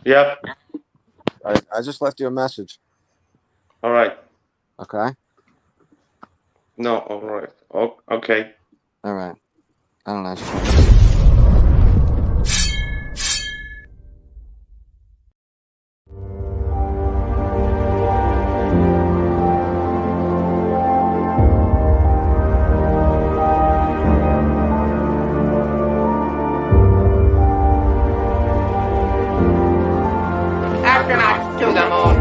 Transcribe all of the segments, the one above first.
Yep. I just left you a message. All right. Okay. No. All right. Oh, okay. All right. I don't know. Astronauts to the moon.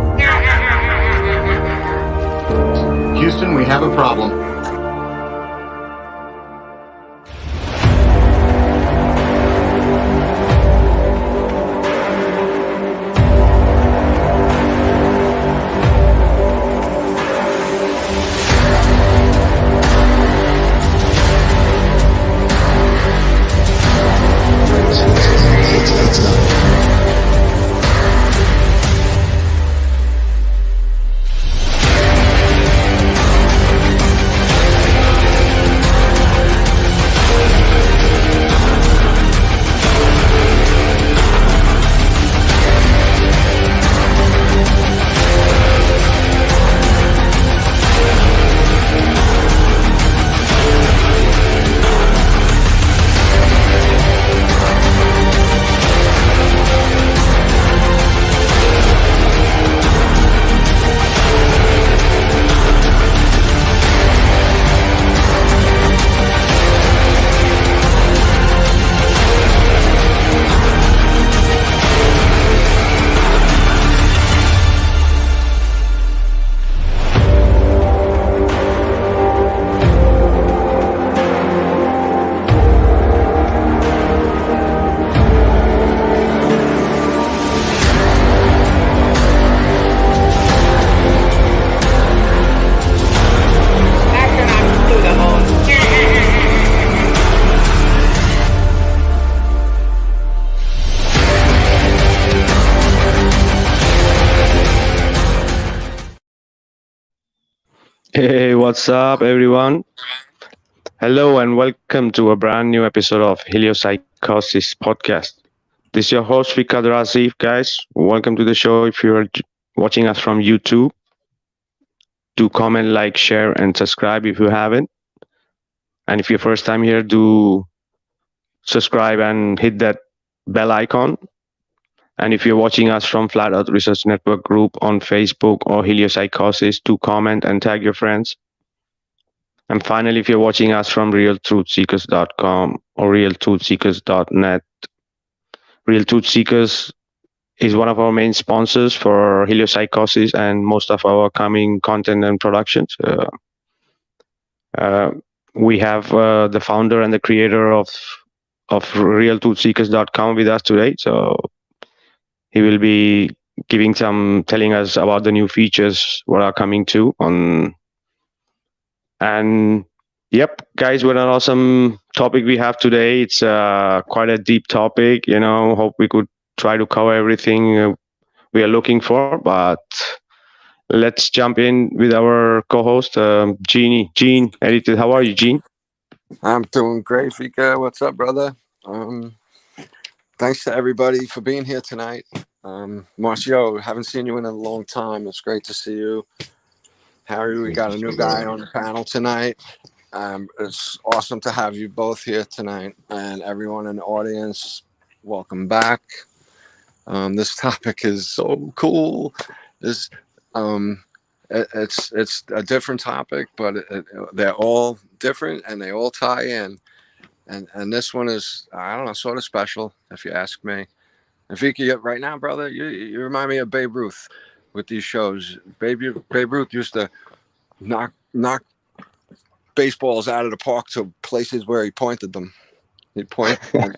Houston, we have a problem. Astronauts to the moon. Hey, what's up, everyone? Hello, and welcome to a brand new episode of Heliopsychosis podcast. This is your host, Vikka Draziv, guys. Welcome to the show. If you're watching us from YouTube, do comment, like, share, and subscribe if you haven't. And if you're first time here, do subscribe and hit that bell icon. And if you're watching us from Flat Earth Research Network group on Facebook or Heliopsychosis, do comment and tag your friends. And finally, if you're watching us from realtruthseekers.com or realtruthseekers.net, Real Truth Seekers is one of our main sponsors for Heliopsychosis and most of our coming content and productions. We have the founder and the creator of realtruthseekers.com with us today. So he will be telling us about the new features what are coming to on. And yep, guys, what an awesome topic we have today. It's quite a deep topic, hope we could try to cover everything we are looking for, but let's jump in with our co-host, Gene, edited. How are you, Gene? I'm doing great, Vikka. What's up, brother? Thanks to everybody for being here tonight. Marcio, haven't seen you in a long time. It's great to see you. Harry, we got a new guy on the panel tonight. It's awesome to have you both here tonight, and everyone in the audience, welcome back. This topic is so cool. It's a different topic, but they're all different and they all tie in. And this one is, I don't know, sort of special, if you ask me. And Vikka, right now, brother, you remind me of Babe Ruth with these shows. Babe Ruth used to knock baseballs out of the park to places where he pointed them. He'd point and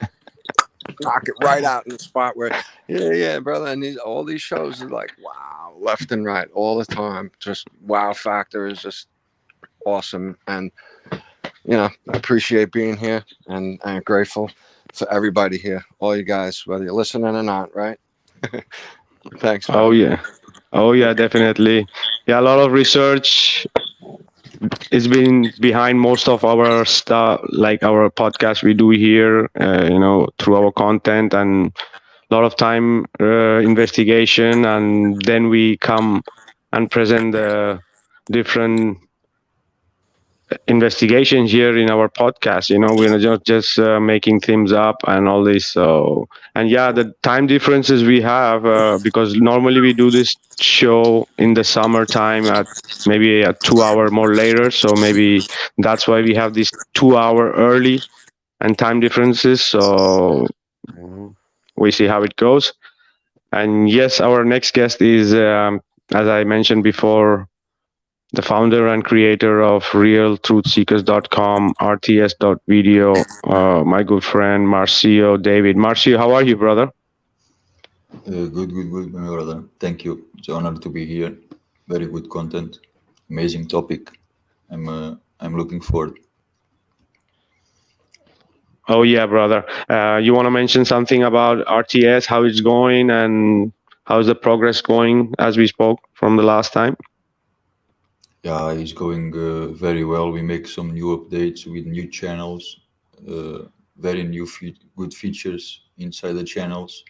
knock it right out in the spot where, yeah, brother. And all these shows are like, wow, left and right all the time. Just wow factor is just awesome. And, I appreciate being here, and I'm grateful for everybody here, all you guys, whether you're listening or not, right? Thanks, man. Oh yeah, definitely. Yeah, a lot of research is been behind most of our stuff, like our podcast we do here, through our content, and lot of time investigation, and then we come and present the different investigations here in our podcast. We're not just making things up and all this. So, and yeah, the time differences we have, because normally we do this show in the summertime at maybe a 2 hour more later. So maybe that's why we have this 2 hour early and time differences. So we see how it goes. And yes, our next guest is, as I mentioned before, the founder and creator of realtruthseekers.com, rts.video, my good friend Marcio David. Marcio, how are you, brother? Good, my brother. Thank you. It's an honor to be here. Very good content, amazing topic. I'm looking forward. Oh yeah, brother. You want to mention something about RTS, how it's going, and how's the progress going as we spoke from the last time? Yeah, it's going very well. We make some new updates with new channels, very good features inside the channels.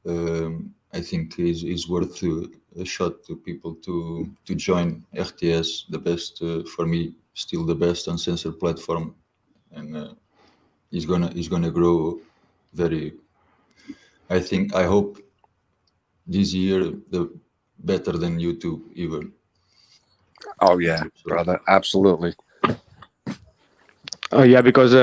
I think is worth a shot to people to join RTS, the best for me, still the best uncensored platform, and it's gonna grow very. I hope this year the better than YouTube even. Oh yeah, So, brother, absolutely. Yeah, because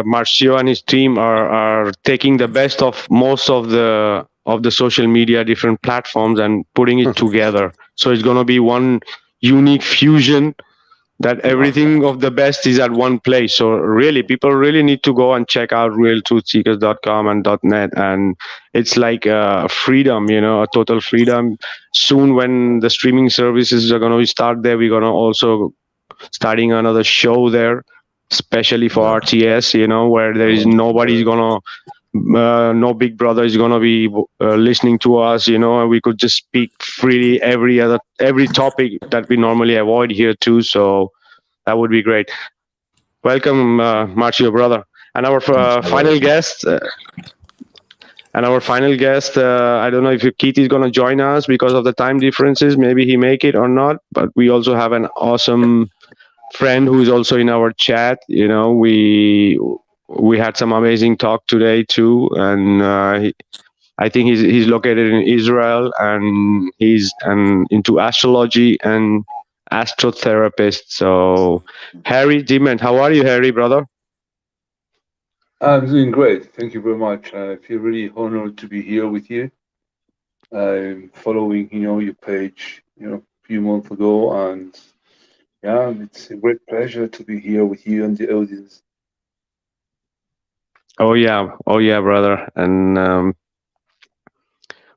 Marcio and his team are taking the best of most of the social media, different platforms, and putting it together. So it's gonna be one unique fusion that everything of the best is at one place. So really, people really need to go and check out realtruthseekers.com and .net, and it's like freedom, a total freedom. Soon, when the streaming services are going to start there, we're going to also starting another show there, especially for yeah, RTS, where there is nobody's going to no big brother is going to be listening to us, and we could just speak freely every topic that we normally avoid here too. So that would be great. Welcome, Marcio, brother. And our thanks, my final brother. guest, I don't know if Keith is going to join us because of the time differences. Maybe he make it or not. But we also have an awesome friend who is also in our chat. We had some amazing talk today too, and I think he's located in Israel, and he's into astrology and astrotherapist. So, Harry Dement, how are you, Harry, brother? I'm doing great. Thank you very much. I feel really honored to be here with you. I'm following, your page, a few months ago, and yeah, it's a great pleasure to be here with you and the audience. Oh yeah, brother, and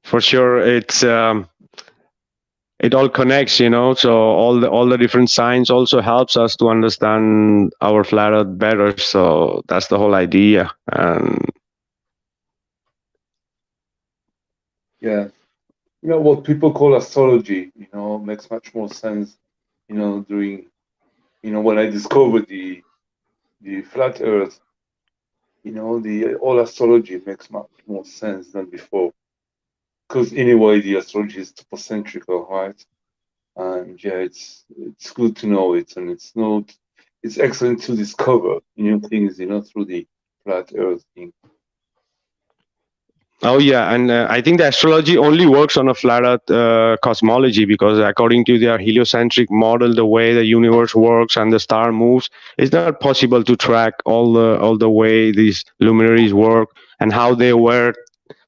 for sure, it all connects, So all the different signs also helps us to understand our flat Earth better. So that's the whole idea, and Yeah, what people call astrology, makes much more sense, during, when I discovered the flat Earth, the all astrology makes much more sense than before. Because anyway, the astrology is topocentrical, right? And yeah, it's good to know it, and it's excellent to discover new things, through the flat Earth thing. oh yeah, and I think the astrology only works on a flat Earth cosmology, because according to their heliocentric model, the way the universe works and the star moves, it's not possible to track all the way these luminaries work and how they were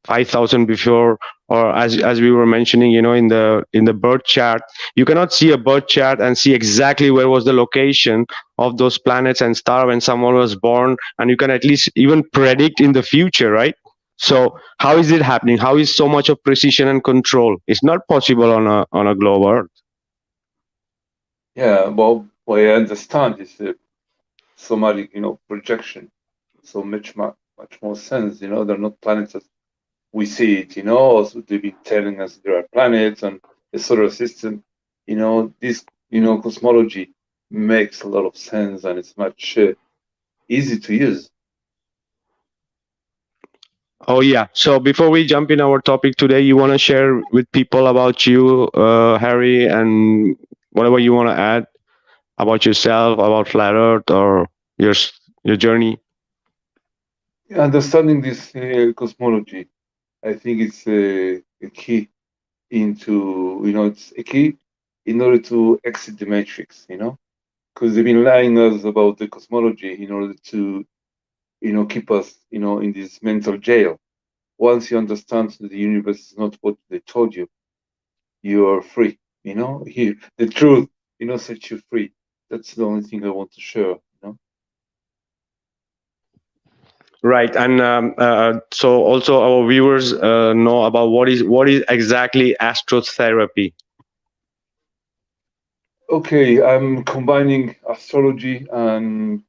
5,000 before, or as we were mentioning, in the birth chart. You cannot see a birth chart and see exactly where was the location of those planets and star when someone was born, and you can at least even predict in the future, right? So how is it happening? How is so much of precision and control? It's not possible on a globe Earth. Yeah, well, what I understand is the somatic, projection. So much more sense, they're not planets as we see it, also they've been telling us there are planets and the solar system, this, cosmology makes a lot of sense, and it's much easy to use. Oh yeah. So before we jump in our topic today, you want to share with people about you, Harry, and whatever you want to add about yourself, about flat Earth, or your your journey. Understanding this cosmology, I think it's a key into, it's a key in order to exit the matrix, because they've been lying us about the cosmology in order to, keep us, in this mental jail. Once you understand that the universe is not what they told you, you are free, the truth, sets you free. That's the only thing I want to share. Right, and so also our viewers know about what is exactly astrotherapy. Okay, I'm combining astrology and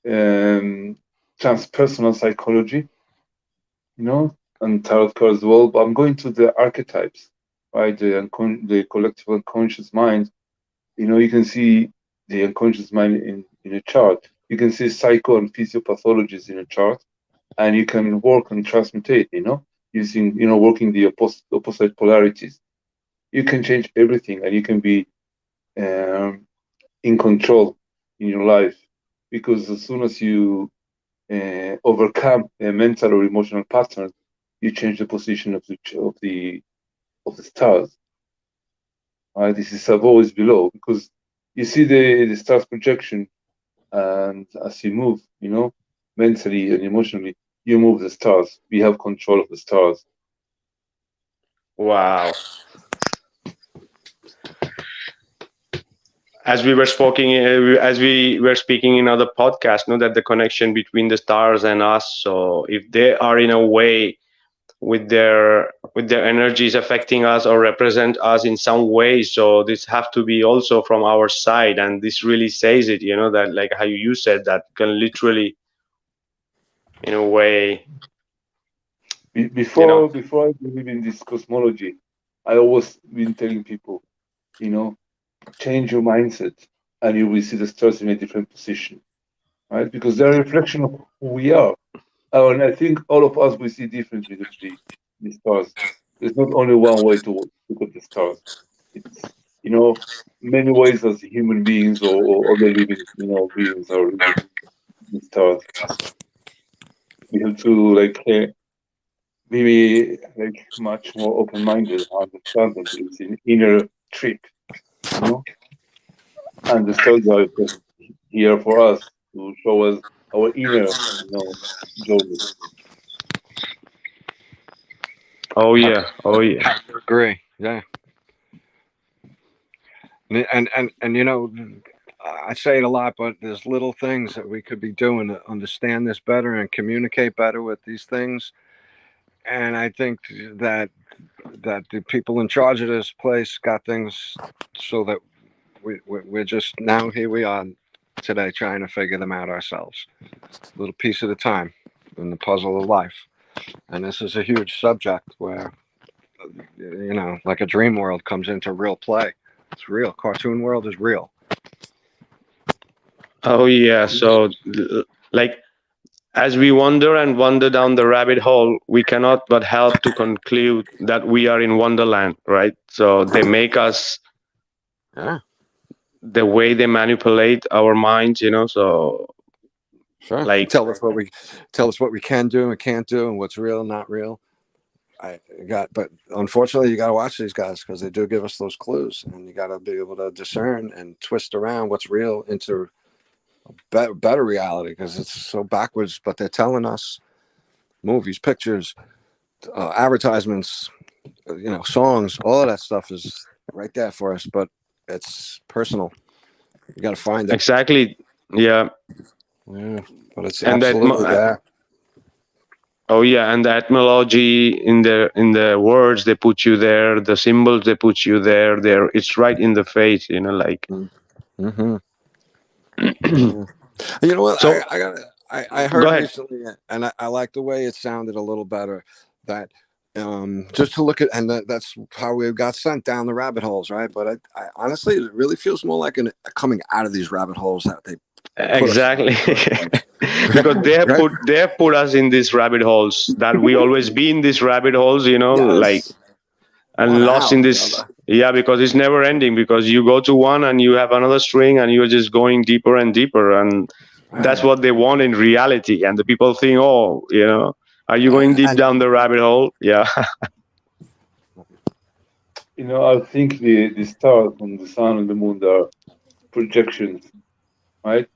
transpersonal psychology, and tarot cards as well. But I'm going to the archetypes, right? The collective unconscious mind. You can see the unconscious mind in a chart. You can see psycho and physiopathologies in a chart, and you can work and transmutate. Using working the opposite polarities. You can change everything, and you can be um, in control in your life, because as soon as you overcome a mental or emotional pattern, you change the position of the stars. Right? This is above is below, because you see the stars projection, and as you move, mentally and emotionally, you move the stars. We have control of the stars. Wow. As we were speaking, as we were speaking in other podcasts, know that the connection between the stars and us. So if they are in a way with their energies affecting us or represent us in some way, so this have to be also from our side, and this really says it. That like how you said that can literally, in a way, Be- you know. before before I believe in this cosmology, I always been telling people, you know, change your mindset, and you will see the stars in a different position, right? Because they're a reflection of who we are. And I think all of us will see differently the stars. There's not only one way to look at the stars. It's many ways as human beings or other living beings are looking at the stars. We have to be like much more open-minded, understand that it's an inner trip, you know, and the stars are just here for us to show us our inner, journey. Oh I yeah, oh yeah. have to agree. Yeah. And I say it a lot, but there's little things that we could be doing to understand this better and communicate better with these things. And I think that the people in charge of this place got things so that we're just now here we are today trying to figure them out ourselves, a little piece at a time in the puzzle of life. And this is a huge subject where like a dream world comes into real play. It's real. Cartoon world is real. Oh yeah. So like as we wander and wander down the rabbit hole, we cannot but help to conclude that we are in Wonderland, right? So they make us Yeah, the way they manipulate our minds, so sure. like, Tell us what we can do and can't do, and what's real and not real. But unfortunately, you got to watch these guys because they do give us those clues, and you got to be able to discern and twist around what's real into better reality because it's so backwards. But they're telling us movies, pictures, advertisements, songs, all of that stuff is right there for us. But it's personal. You got to find it. exactly, yeah. Yeah, but it's And that absolutely there. oh yeah, and the etymology in the words they put you there, the symbols they put you there, it's right in the face, like. Mm-hmm. Yeah. You know what? So I go heard ahead. recently, and I like the way it sounded a little better. That just to look at, and that's how we got sent down the rabbit holes, right? But I honestly, it really feels more like coming out of these rabbit holes that they Exactly. Right? Because they have put us in these rabbit holes that we always be in these rabbit holes, like, Yes. and Want lost in out, this. brother. Yeah, because it's never ending, because you go to one and you have another string and you're just going deeper and deeper, and that's Right. what they want in reality. And the people think, oh, are you going deep And down the rabbit hole? Yeah. I think the stars and the sun and the moon are projections, right?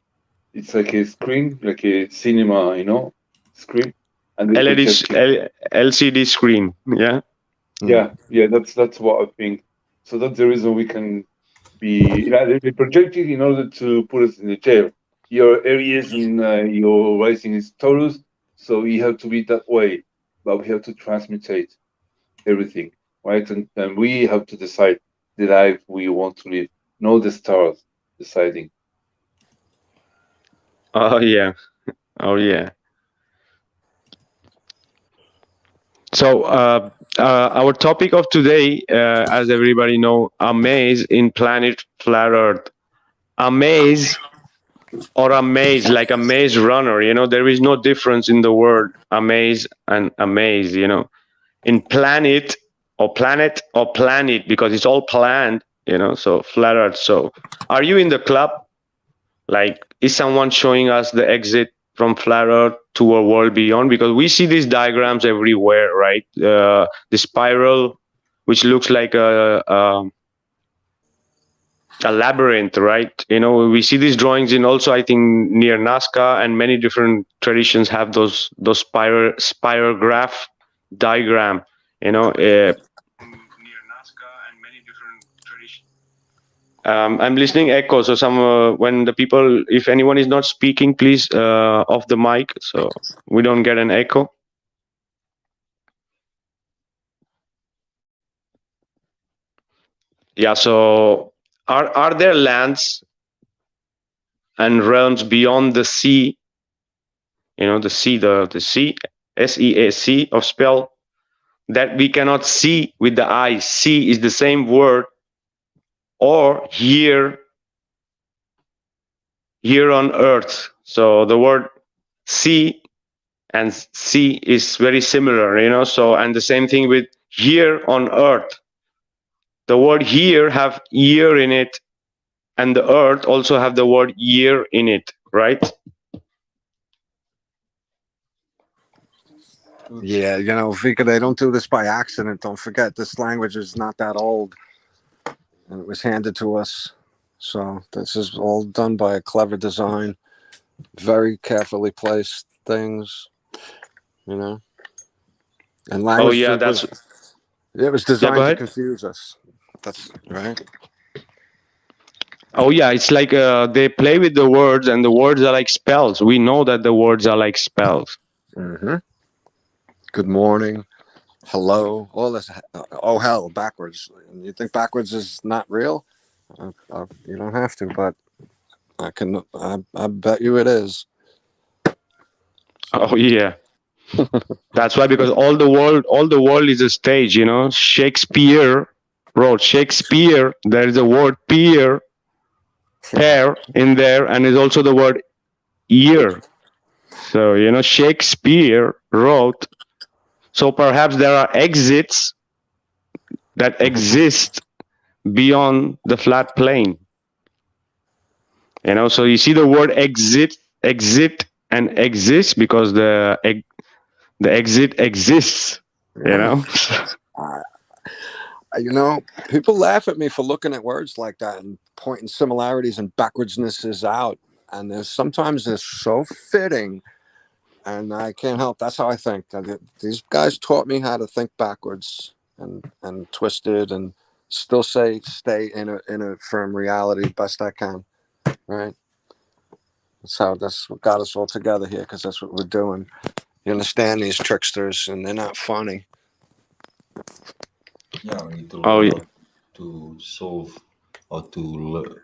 It's like a screen, like a cinema, screen, and they LED, project it. LCD screen. Yeah. Yeah, that's what I think. So that's the reason we can be, they project it in order to put us in the jail. Your Aries and your rising is Taurus, so you have to be that way, but we have to transmutate everything, right? And we have to decide the life we want to live, not the stars deciding. Oh yeah. Oh yeah. So our topic of today, as everybody know, amaze in planet flat Earth. Amaze or amaze, like a maze runner. There is no difference in the word amaze and amaze. In planet, because it's all planned. So flat Earth. So, are you in the club? Like, is someone showing us the exit from flat Earth to a world beyond? Because we see these diagrams everywhere, right? The spiral, which looks like a labyrinth, right? We see these drawings in also, I think, near Nazca, and many different traditions have those spirograph diagram. Near Nazca and many different traditions. I'm listening echo. So when the people, if anyone is not speaking, please off the mic so we don't get an echo. Yeah. So are there lands and realms beyond the sea? The sea, the sea, SEAC of spell, that we cannot see with the eye. See is the same word, or here on earth. So the word see and see is very similar, so, and the same thing with here on earth. The word here have year in it, and the earth also have the word year in it, right? yeah, Vika, they don't do this by accident. Don't forget, this language is not that old, and it was handed to us. So this is all done by a clever design, very carefully placed things, And Oh language yeah, was it was yeah, go designed to ahead. confuse us. That's right. Oh yeah, it's like they play with the words, and the words are like spells. We know that the words are like spells. Mm-hmm. Good morning, hello, all this. Oh hell, backwards. You think backwards is not real? You don't have to, but I can. I bet you it is. Oh yeah. That's why, because all the world is a stage. Shakespeare wrote Shakespeare. There is a word pair in there, and is also the word year. So Shakespeare wrote. So perhaps there are exits that exist beyond the flat plane. So you see the word exit, and exist because the exit exists. Yeah. People laugh at me for looking at words like that and pointing similarities and backwardsnesses out. And sometimes they're so fitting, and I can't help. That's how I think. These guys taught me how to think backwards and twisted, and still stay in a firm reality best I can. Right. That's what got us all together here, because that's what we're doing. You understand these tricksters, and they're not funny. Yeah, we need to Oh learn yeah. how to solve, how to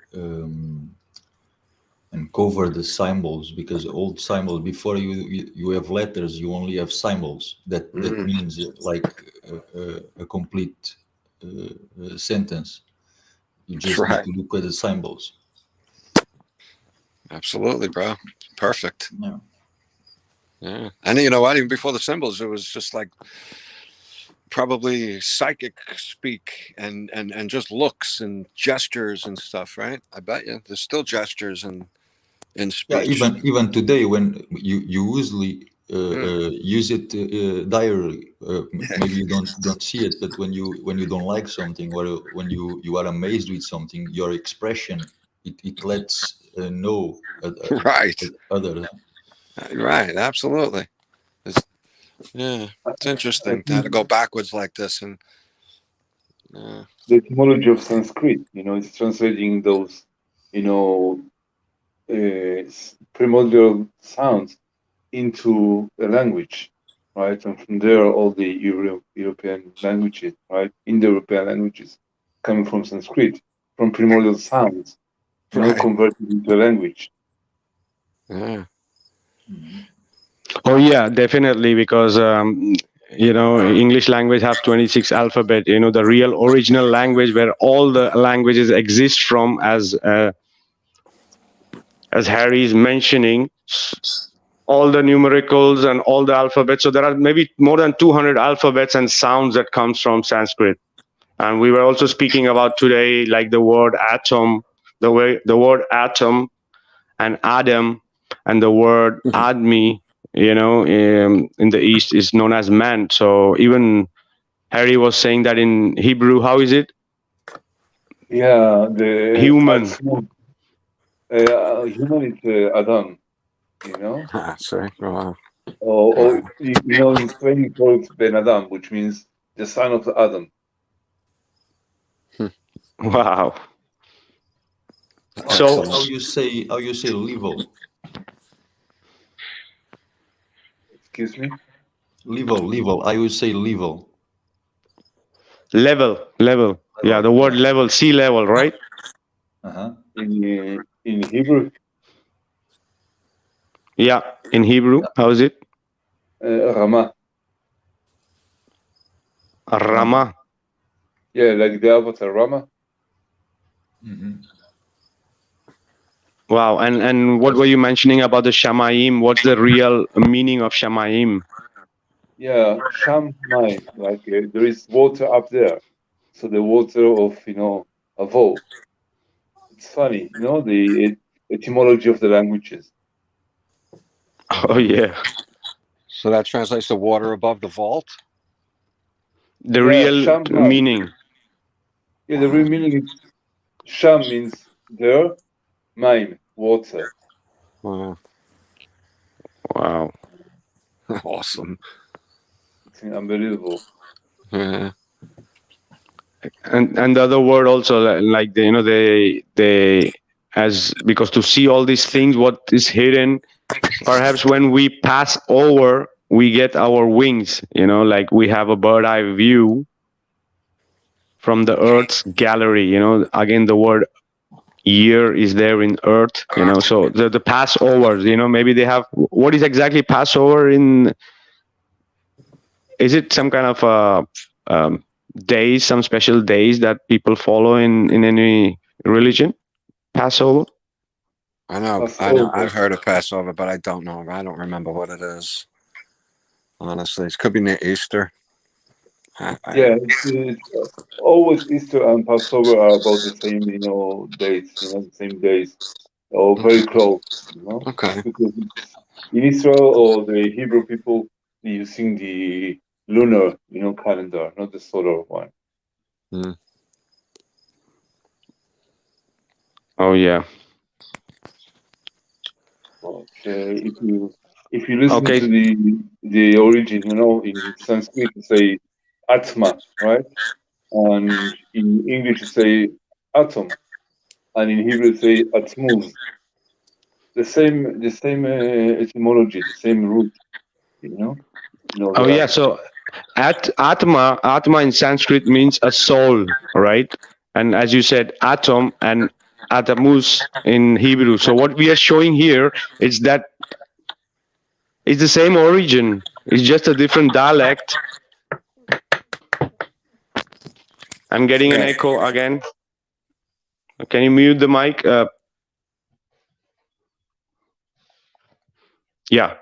uncover the symbols, because old symbols, before you have letters, you only have symbols. That means like a complete sentence. You just need Right. to look at the symbols. Absolutely, bro. Perfect. Yeah. Yeah. And you know what? Even before the symbols, it was just like probably psychic speak and just looks and gestures and stuff, right? I bet you there's still gestures in Yeah, speech. even today, when you usually use it diarily, maybe you don't see it, but when you don't like something, or when you are amazed with something, your expression it lets know Right. others. Right. Absolutely. It's, yeah. It's I interesting to have think to go backwards like this and the etymology of Sanskrit, it's translating those, primordial sounds into a language, right? And from there, all the European languages, right? Indo-European languages coming from Sanskrit, from primordial sounds, right. converted into a language. Yeah. Oh yeah, definitely, because English language have 26 alphabet. The real original language where all the languages exist from, as Harry is mentioning, all the numericals and all the alphabets. So there are maybe more than 200 alphabets and sounds that comes from Sanskrit. And we were also speaking about today, like the word atom, the word atom and Adam, and the word Admi, in the East is known as man. So even Harry was saying that in Hebrew, how is it? Yeah, the Human. human is Adam, See? Wow. or in Israeli called Ben Adam, which means the son of Adam. Wow. So Excellent. How you say level? Excuse me. Level. I would say level. level. Yeah, the word level, sea level, right? Uh-huh. In Hebrew, Yeah, in Hebrew, how is it? Rama. Rama. Yeah, like the avatar Rama. Mm-hmm. Wow. And what were you mentioning about the Shamayim? What's the real meaning of Shamayim? Yeah, Sham Mayim. Like there is water up there, so the water of Avo. It's funny, the etymology of the languages. Oh yeah. So that translates to water above the vault. The Yeah, real Sham Mayim. meaning. Yeah, the real meaning is Sham means there, Mayim, water. Wow. Wow. Awesome. It's unbelievable. Yeah. And the other word also, like they as, because to see all these things, what is hidden, perhaps when we pass over, we get our wings, like we have a bird eye view from the Earth's gallery. Again, the word year is there in Earth. So the Passovers, maybe they have, what is exactly Passover in? Is it some kind of days, some special days that people follow in any religion? Passover? I know. Passover. I've heard of Passover, but I don't know. I don't remember what it is. Honestly, it could be near Easter. Yeah, it's always Easter and Passover are about the same, dates, the same days, or very close, Okay. because it's in Israel or the Hebrew people using the lunar, calendar, not the solar one. Mm. Oh yeah. But if you listen Okay. to the origin, in Sanskrit you say Atma, right? And in English you say atom, and in Hebrew you say Atmuz. The same etymology, the same root, Oh the yeah. language. So Atma in Sanskrit means a soul, right? And as you said, atom and atamus in Hebrew. So what we are showing here is that it's the same origin. It's just a different dialect. I'm getting an Yeah. echo again. Can you mute the mic? Yeah.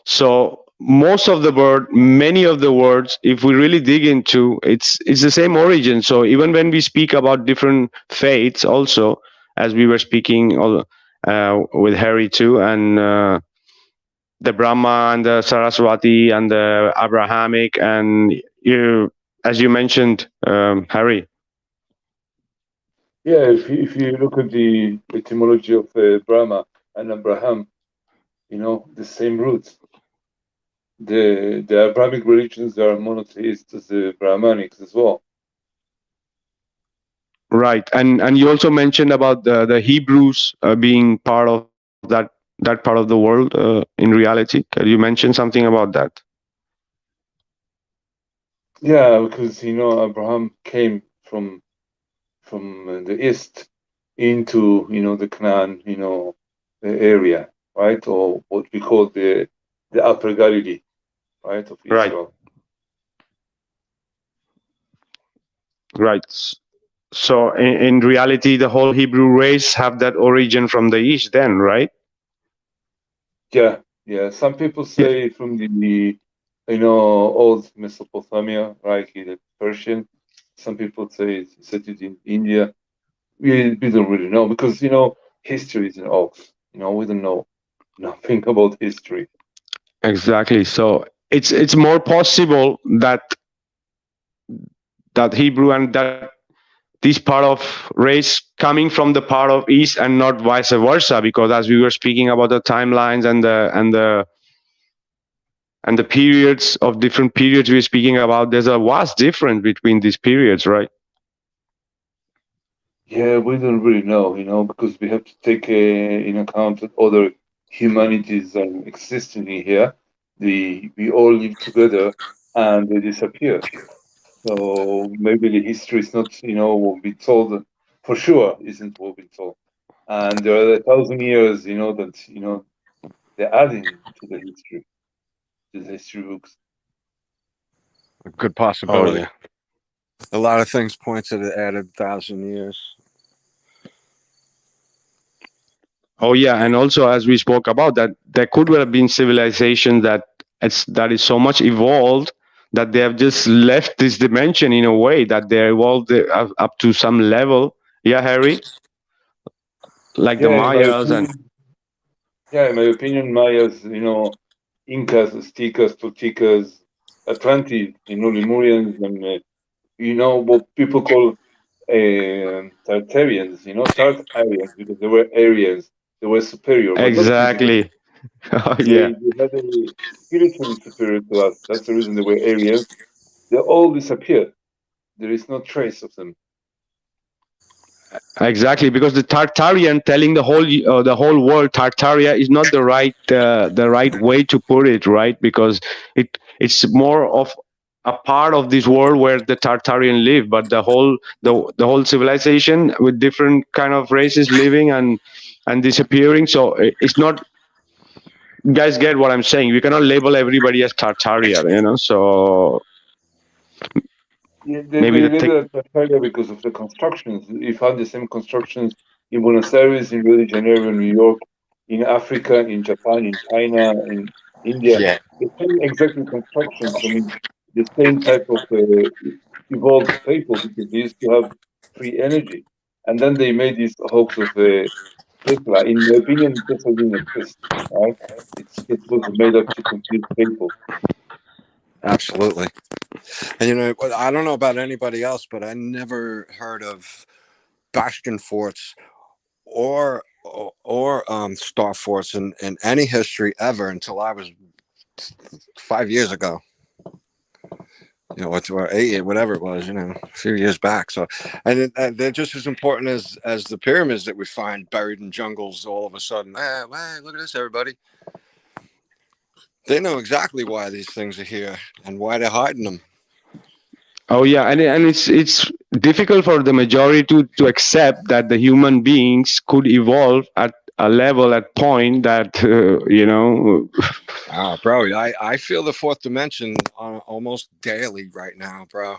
So most of the many of the words, if we really dig into, it's the same origin. So even when we speak about different faiths, also as we were speaking with Harry too, and the Brahma and the Saraswati and the Abrahamic, and as you mentioned, Harry. Yeah, if you look at the etymology of Brahma and Abraham, the same roots. The Abrahamic religions are monotheists as the Brahmanics as well. Right, and you also mentioned about the Hebrews being part of that part of the world in reality. Can you mention something about that? Yeah, because Abraham came from the east into the Canaan area, right, or what we call the Upper Galilee, right, of Right, Israel. right. So in reality, the whole Hebrew race have that origin from the east, then, right? Yeah, yeah. Some people Yeah, say from the old Mesopotamia, right, the Persian. Some people say it's set in India. We don't really know because history is an ox. We don't know nothing about history. exactly. So it's more possible that Hebrew and that this part of race coming from the part of east and not vice versa, because as we were speaking about the timelines and the periods of different periods we're speaking about, there's a vast difference between these periods, right? Yeah, we don't really know, because we have to take in account that other humanities are existing here. We all live together and they disappear. So maybe the history is not, what we told for sure isn't what we told. And there are 1,000 years, that they're adding to the history books. A good Oh possibility. yeah. A lot of things point to the added 1,000 years. Oh yeah, and also as we spoke about that, there could well have been civilizations that is so much evolved that they have just left this dimension in a way that they evolved up to some level. Yeah, Harry, like the Yeah, in my Mayas and opinion, yeah, in my opinion, Mayas, Incas, Aztecas, Toltecas, Atlanteans, Lemurians, and what people call Tartarians, Tartarians, because they were Aryans, they were superior, but not physically. exactly. Oh yeah. They had a spiritually superior to us. That's the reason they were Aryans. They all disappeared. There is no trace of them. Exactly, because the Tartarian telling the whole world Tartaria is not the right way to put it, right? Because it's more of a part of this world where the Tartarian live, but the whole civilization with different kind of races living and disappearing. So it's not, guys, get what I'm saying. We cannot label everybody as Tartaria, so Yeah, maybe they the label it Tartaria because of the constructions. You found the same constructions in Buenos Aires, in Rio de Janeiro, in New York, in Africa, in Japan, in China, in India. Yeah, The same exactly constructions. I mean, the same type of evolved people because they used to have free energy. And then they made this hoax of Tesla. In my opinion, Tesla didn't exist, right? It was made up to confuse people. absolutely. And I don't know about anybody else, but I never heard of bastion forts or star forts in any history ever until I was 5 years ago. Or 8, whatever it was, a few years back. So, and they're just as important as the pyramids that we find buried in jungles. All of a sudden, hey, look at this, everybody! They know exactly why these things are here and why they're hiding them. Oh yeah, and it's difficult for the majority to accept that the human beings could evolve at a level at point that Bro, I feel the fourth dimension almost daily right now, bro.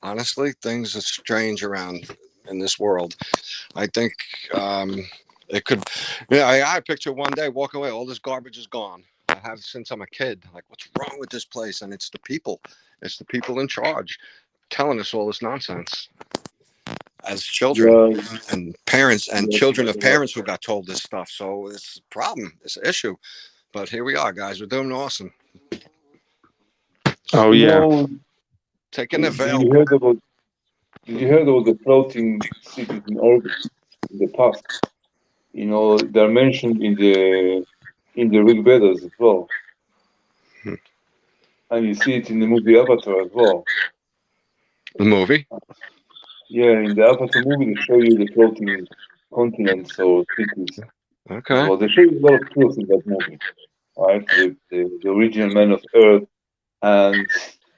Honestly, things are strange around in this world. I think It could, yeah. I picture one day walking away, all this garbage is gone. I have since I'm a kid. Like, what's wrong with this place? And it's the people. It's the people in charge telling us all this nonsense. As children Yeah, and parents and yeah, children of parents who got told this stuff. So it's a problem. It's an issue. But here we are, guys. We're doing awesome. Oh you yeah. know, Taking the did veil. you heard about the floating cities in orbit in the past? You know, they're mentioned in the Rig Vedas as well, Hmm. and you see it in the movie Avatar as well. The movie. Yeah, in the Avatar movie, they show you the floating continents or cities as Okay. well. They show you a lot of truth in that movie, right? The original man of Earth, and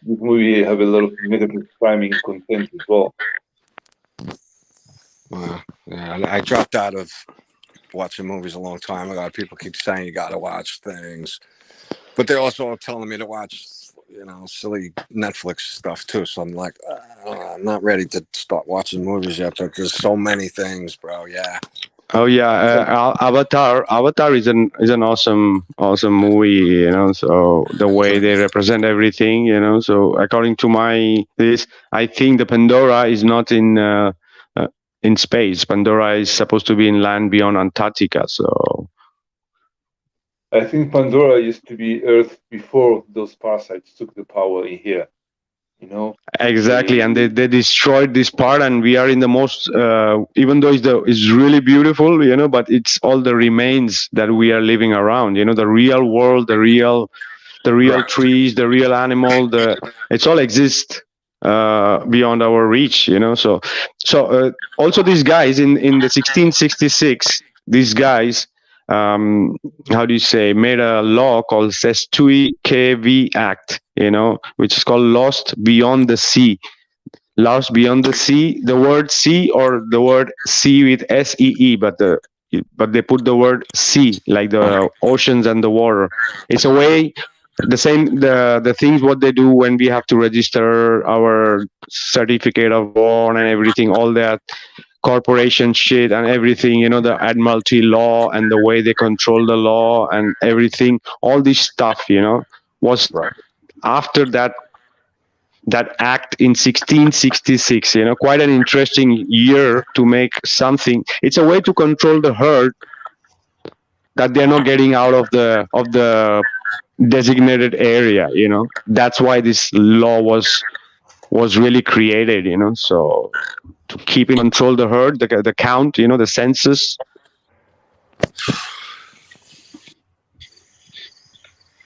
this movie have a lot of negative priming content as well. Wow. Yeah, I dropped out of watching movies a long time ago. People keep saying you got to watch things, but they're also telling me to watch, silly Netflix stuff too. So I'm like, I'm not ready to start watching movies yet. But there's so many things, bro. Yeah. Oh yeah, Avatar. Avatar is an awesome movie. So the way they represent everything. So according to I think the Pandora is not uh, in space. Pandora is supposed to be in land beyond Antarctica. So I think Pandora used to be Earth before those parasites took the power in here. You know, exactly, and they they destroyed this part, and we are in the most. Even though it's really beautiful, but it's all the remains that we are living around. The real world, the real Right. trees, the real animal, it's all exist beyond our reach. Also these guys in the 1666, these guys, how do you say, made a law called Sestui KV Act, which is called Lost Beyond the Sea. Lost Beyond the Sea, the word sea or the word sea with SEE, but they put the word sea, like the oceans and the water. It's a way, the same, the things what they do when we have to register our certificate of born and everything, all that corporation shit and everything, the admiralty law and the way they control the law and everything, all this stuff, was Right. after that act in 1666. Quite an interesting year to make something. It's a way to control the herd, that they're not getting out of the designated area. That's why this law was really created. So to keep in control the herd, the count, the census.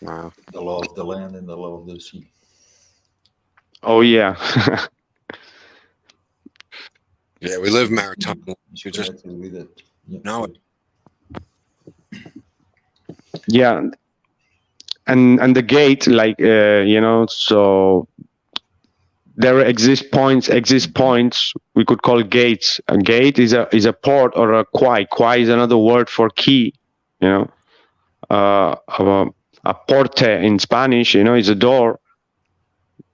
Wow. The law of the land and the law of the sea. Oh yeah. Yeah, we live maritime. It's You just connected with it. Yeah, know sure. it. Yeah, and the gate, like, so there exist points we could call gates. A gate is a port or a quay. Quay is another word for key. You know, uh, a, a porte in Spanish, is a door.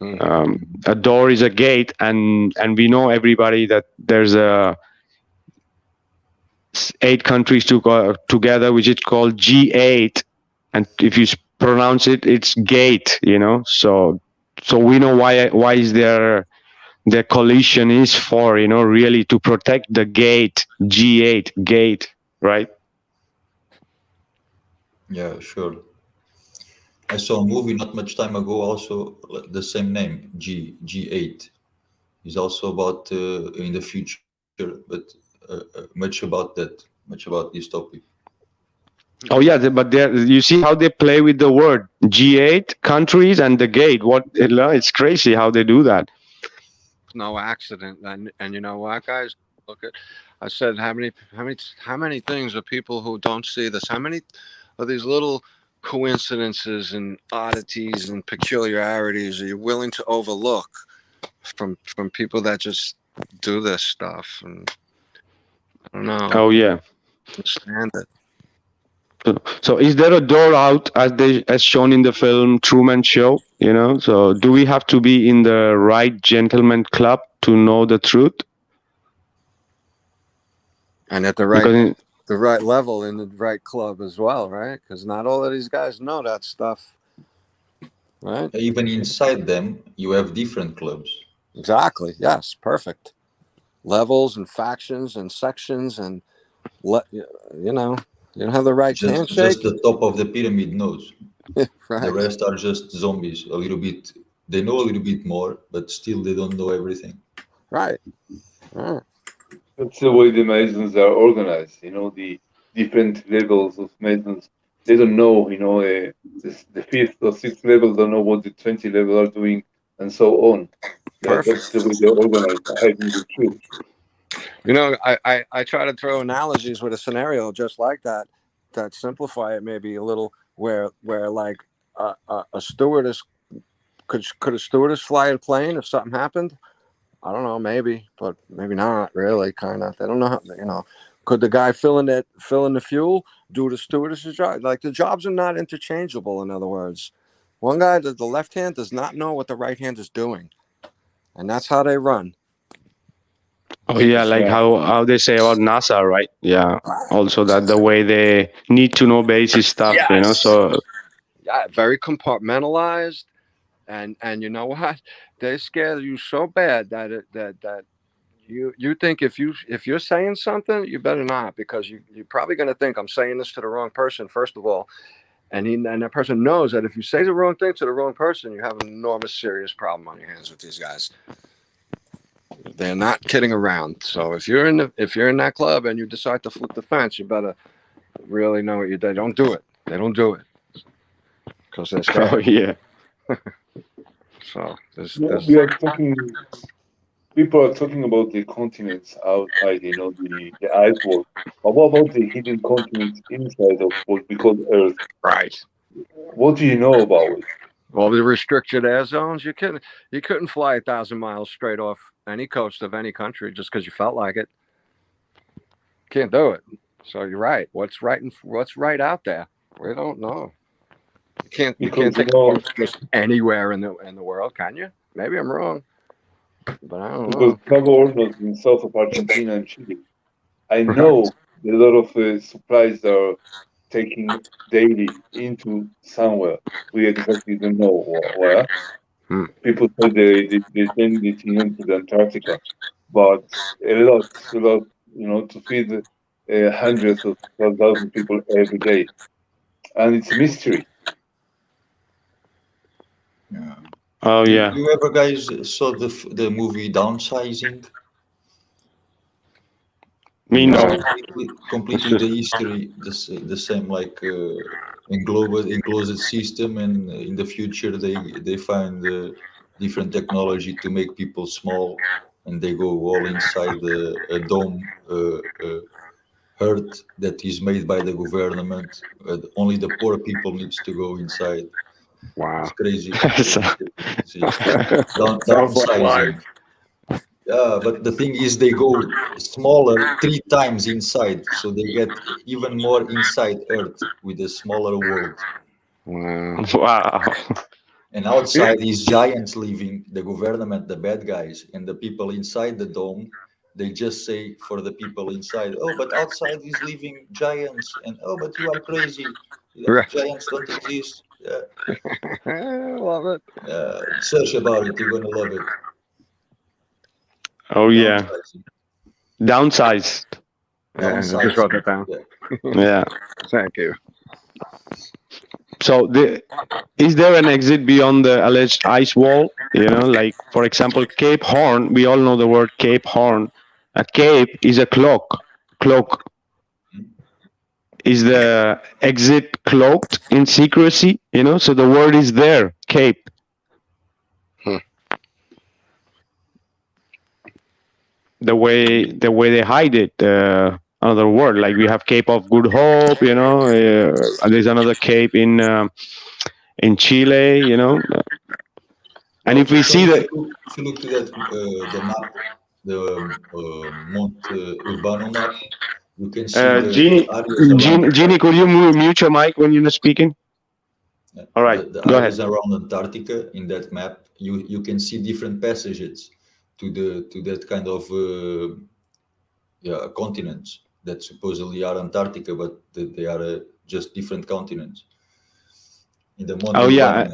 A door is a gate, and we know everybody that there's 8 countries together, which is called G8, and if you pronounce it, it's gate. So we know why is there. The collision is for, really to protect the gate, G8, gate, right? Yeah, sure. I saw a movie not much time ago, also the same name, G8. It's also about in the future, but much about this topic. Oh yeah, but there you see how they play with the word G8 countries and the gate. It's crazy how they do that. No accident. And you know what, guys? Look at. I said how many things are people who don't see this? How many of these little coincidences and oddities and peculiarities are you willing to overlook from people that just do this stuff? And I don't know. Oh yeah. Understand it. So is there a door out as shown in the film Truman Show? So do we have to be in the right gentleman club to know the truth? And at the right Because the right level in the right club as well, right? Because not all of these guys know that stuff, right? Even inside them, you have different clubs. Exactly. Yes. Perfect. Levels and factions and sections and you know, you don't have the right Just handshake, the top of the pyramid knows. The right? rest are just zombies. A little bit. They know a little bit more, but still they don't know everything. Right. Right. That's the way the Masons are organized. You know, the different levels of Masons. They don't know. You know, the fifth or sixth level don't know what the 20 level are doing, and so on. That's Perfect. the way they're organized. Hiding the truth. You know, I try to throw analogies with a scenario just like that simplify it maybe a little. Where like a stewardess could a stewardess fly a plane if something happened? I don't know, maybe, but maybe not really. Kind of. They don't know how. You know, could the guy fill in the fuel do the stewardess's job? Like the jobs are not interchangeable. In other words, one guy, the left hand, does not know what the right hand is doing, and that's how they run. Oh yeah, like Yeah. how they say about NASA, right? Yeah. Also that the way they need to know basic stuff, you know. Yes. So Yeah, very compartmentalized, and you know what? They scare you so bad that you think if you're saying something, you better not, because you're probably going to think I'm saying this to the wrong person first of all, and that person knows that if you say the wrong thing to the wrong person, you have an enormous serious problem on your hands with these guys. They're not kidding around. So if you're in that club and you decide to flip the fence, you better really know what you do. Don't do it. They don't do it because they're oh scared. yeah. So No, we are talking. People are talking about the continents outside. You know, the ice wall. But what about the hidden continents inside of what we call Earth? right. What do you know about it? All the restricted air zones, you couldn't fly 1,000 miles straight off any coast of any country just because you felt like it. Can't do it. So you're right. What's right out there? We don't know. You Because can't you take a know, boat just anywhere in the world, can you? Maybe I'm wrong, but I don't because know. Cabo Hornos in south of Argentina and Chile, I Right. know a lot of supplies are taking daily into somewhere. We exactly don't know where. Hmm. People say they send it, you know, to the Antarctica, but a lot, you know, to feed hundreds of thousands of people every day, and it's a mystery. Yeah. Oh yeah. You ever guys saw the movie Downsizing? Me No. no. What's Completely this? the history the same, like enclosed system, and in the future they find different technology to make people small, and they go all inside a dome hut that is made by the government. Only the poor people needs to go inside. It's Wow. crazy, So- crazy, crazy to see. Sounds like Downsizing. life. Yeah, but the thing is, they go smaller 3 times inside, so they get even more inside Earth with a smaller world. Wow. wow. And outside is giants living, the government, the bad guys, and the people inside the dome. They just say for the people inside, "Oh, but outside is living giants," and "Oh, but you are crazy. Right. Giants don't exist." Yeah, I love it. search about it. You're gonna love it. Oh yeah. Downsizing. Downsized. Yeah, I just wrote Downsizing. that down. Yeah. Yeah. Thank you. So is there an exit beyond the alleged ice wall? You know, like for example, Cape Horn. We all know the word Cape Horn. A cape is a cloak. Cloak. Is the exit cloaked in secrecy? You know, so the word is there. Cape. The way they hide it. Another word, like we have Cape of Good Hope. You know, there's another Cape in Chile. You know, and Well, if we see that. if you look to that the map, the Mount Urbano map, you can see the Jeannie, areas around Jeannie, could you mute your mic when you're not speaking? All right, the go areas ahead. around Antarctica in that map. You can see different passages to that kind of yeah, continents. that supposedly are Antarctica, but they are just different continents. In the Oh modern yeah,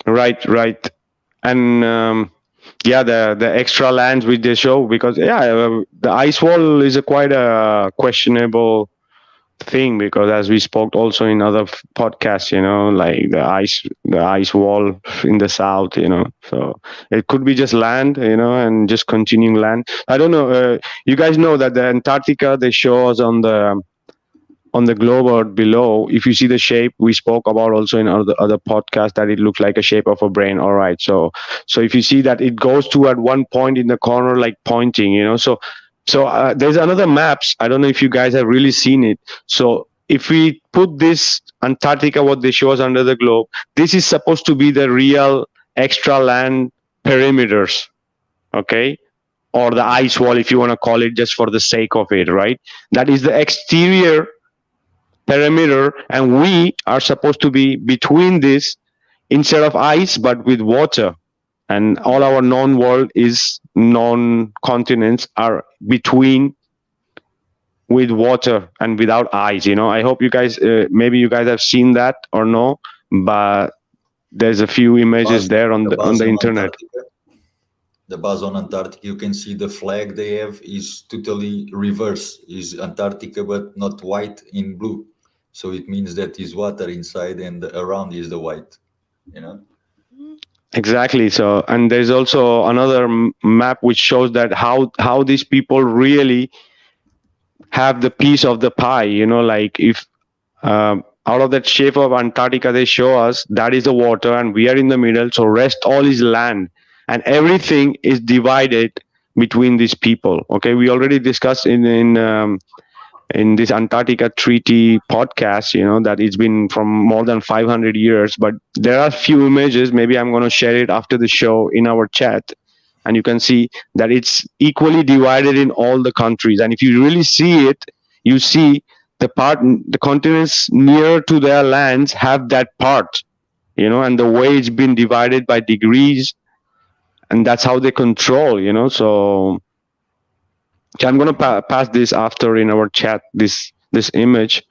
one, right. And yeah, the extra lands which they show, because the ice wall is a quite a questionable thing, because as we spoke also in other podcasts, like the ice wall in the south, so it could be just land, and just continuing land. I don't know. You guys know that the Antarctica, they show us on the globe or below. If you see the shape, we spoke about also in other podcasts, that it looks like a shape of a brain. All right, so if you see that it goes to at one point in the corner, like pointing, so there's another maps. I don't know if you guys have really seen it. So if we put this Antarctica, what they show us under the globe, this is supposed to be the real extra land perimeters, okay, or the ice wall, if you want to call it, just for the sake of it, right? That is the exterior perimeter, and we are supposed to be between this, instead of ice but with water, and all our known world is known continents are between, with water and without ice. I hope you guys, maybe you guys have seen that or no, but there's a few images base, there on the the base on internet. Antarctica, the base on Antarctica, you can see the flag they have is totally reverse. Is Antarctica, but not white in blue. So it means that is water inside and around is the white. You know. Exactly. So, and there's also another map which shows that how these people really have the piece of the pie. Like if out of that shape of Antarctica, they show us that is the water, and we are in the middle. So rest all is land, and everything is divided between these people. Okay, we already discussed in this Antarctica Treaty podcast, that it's been from more than 500 years. But there are few images. Maybe I'm going to share it after the show in our chat, and you can see that it's equally divided in all the countries. And if you really see it, you see the continents near to their lands have that part, and the way it's been divided by degrees, and that's how they control, so I'm going to pass this after in our chat, this image.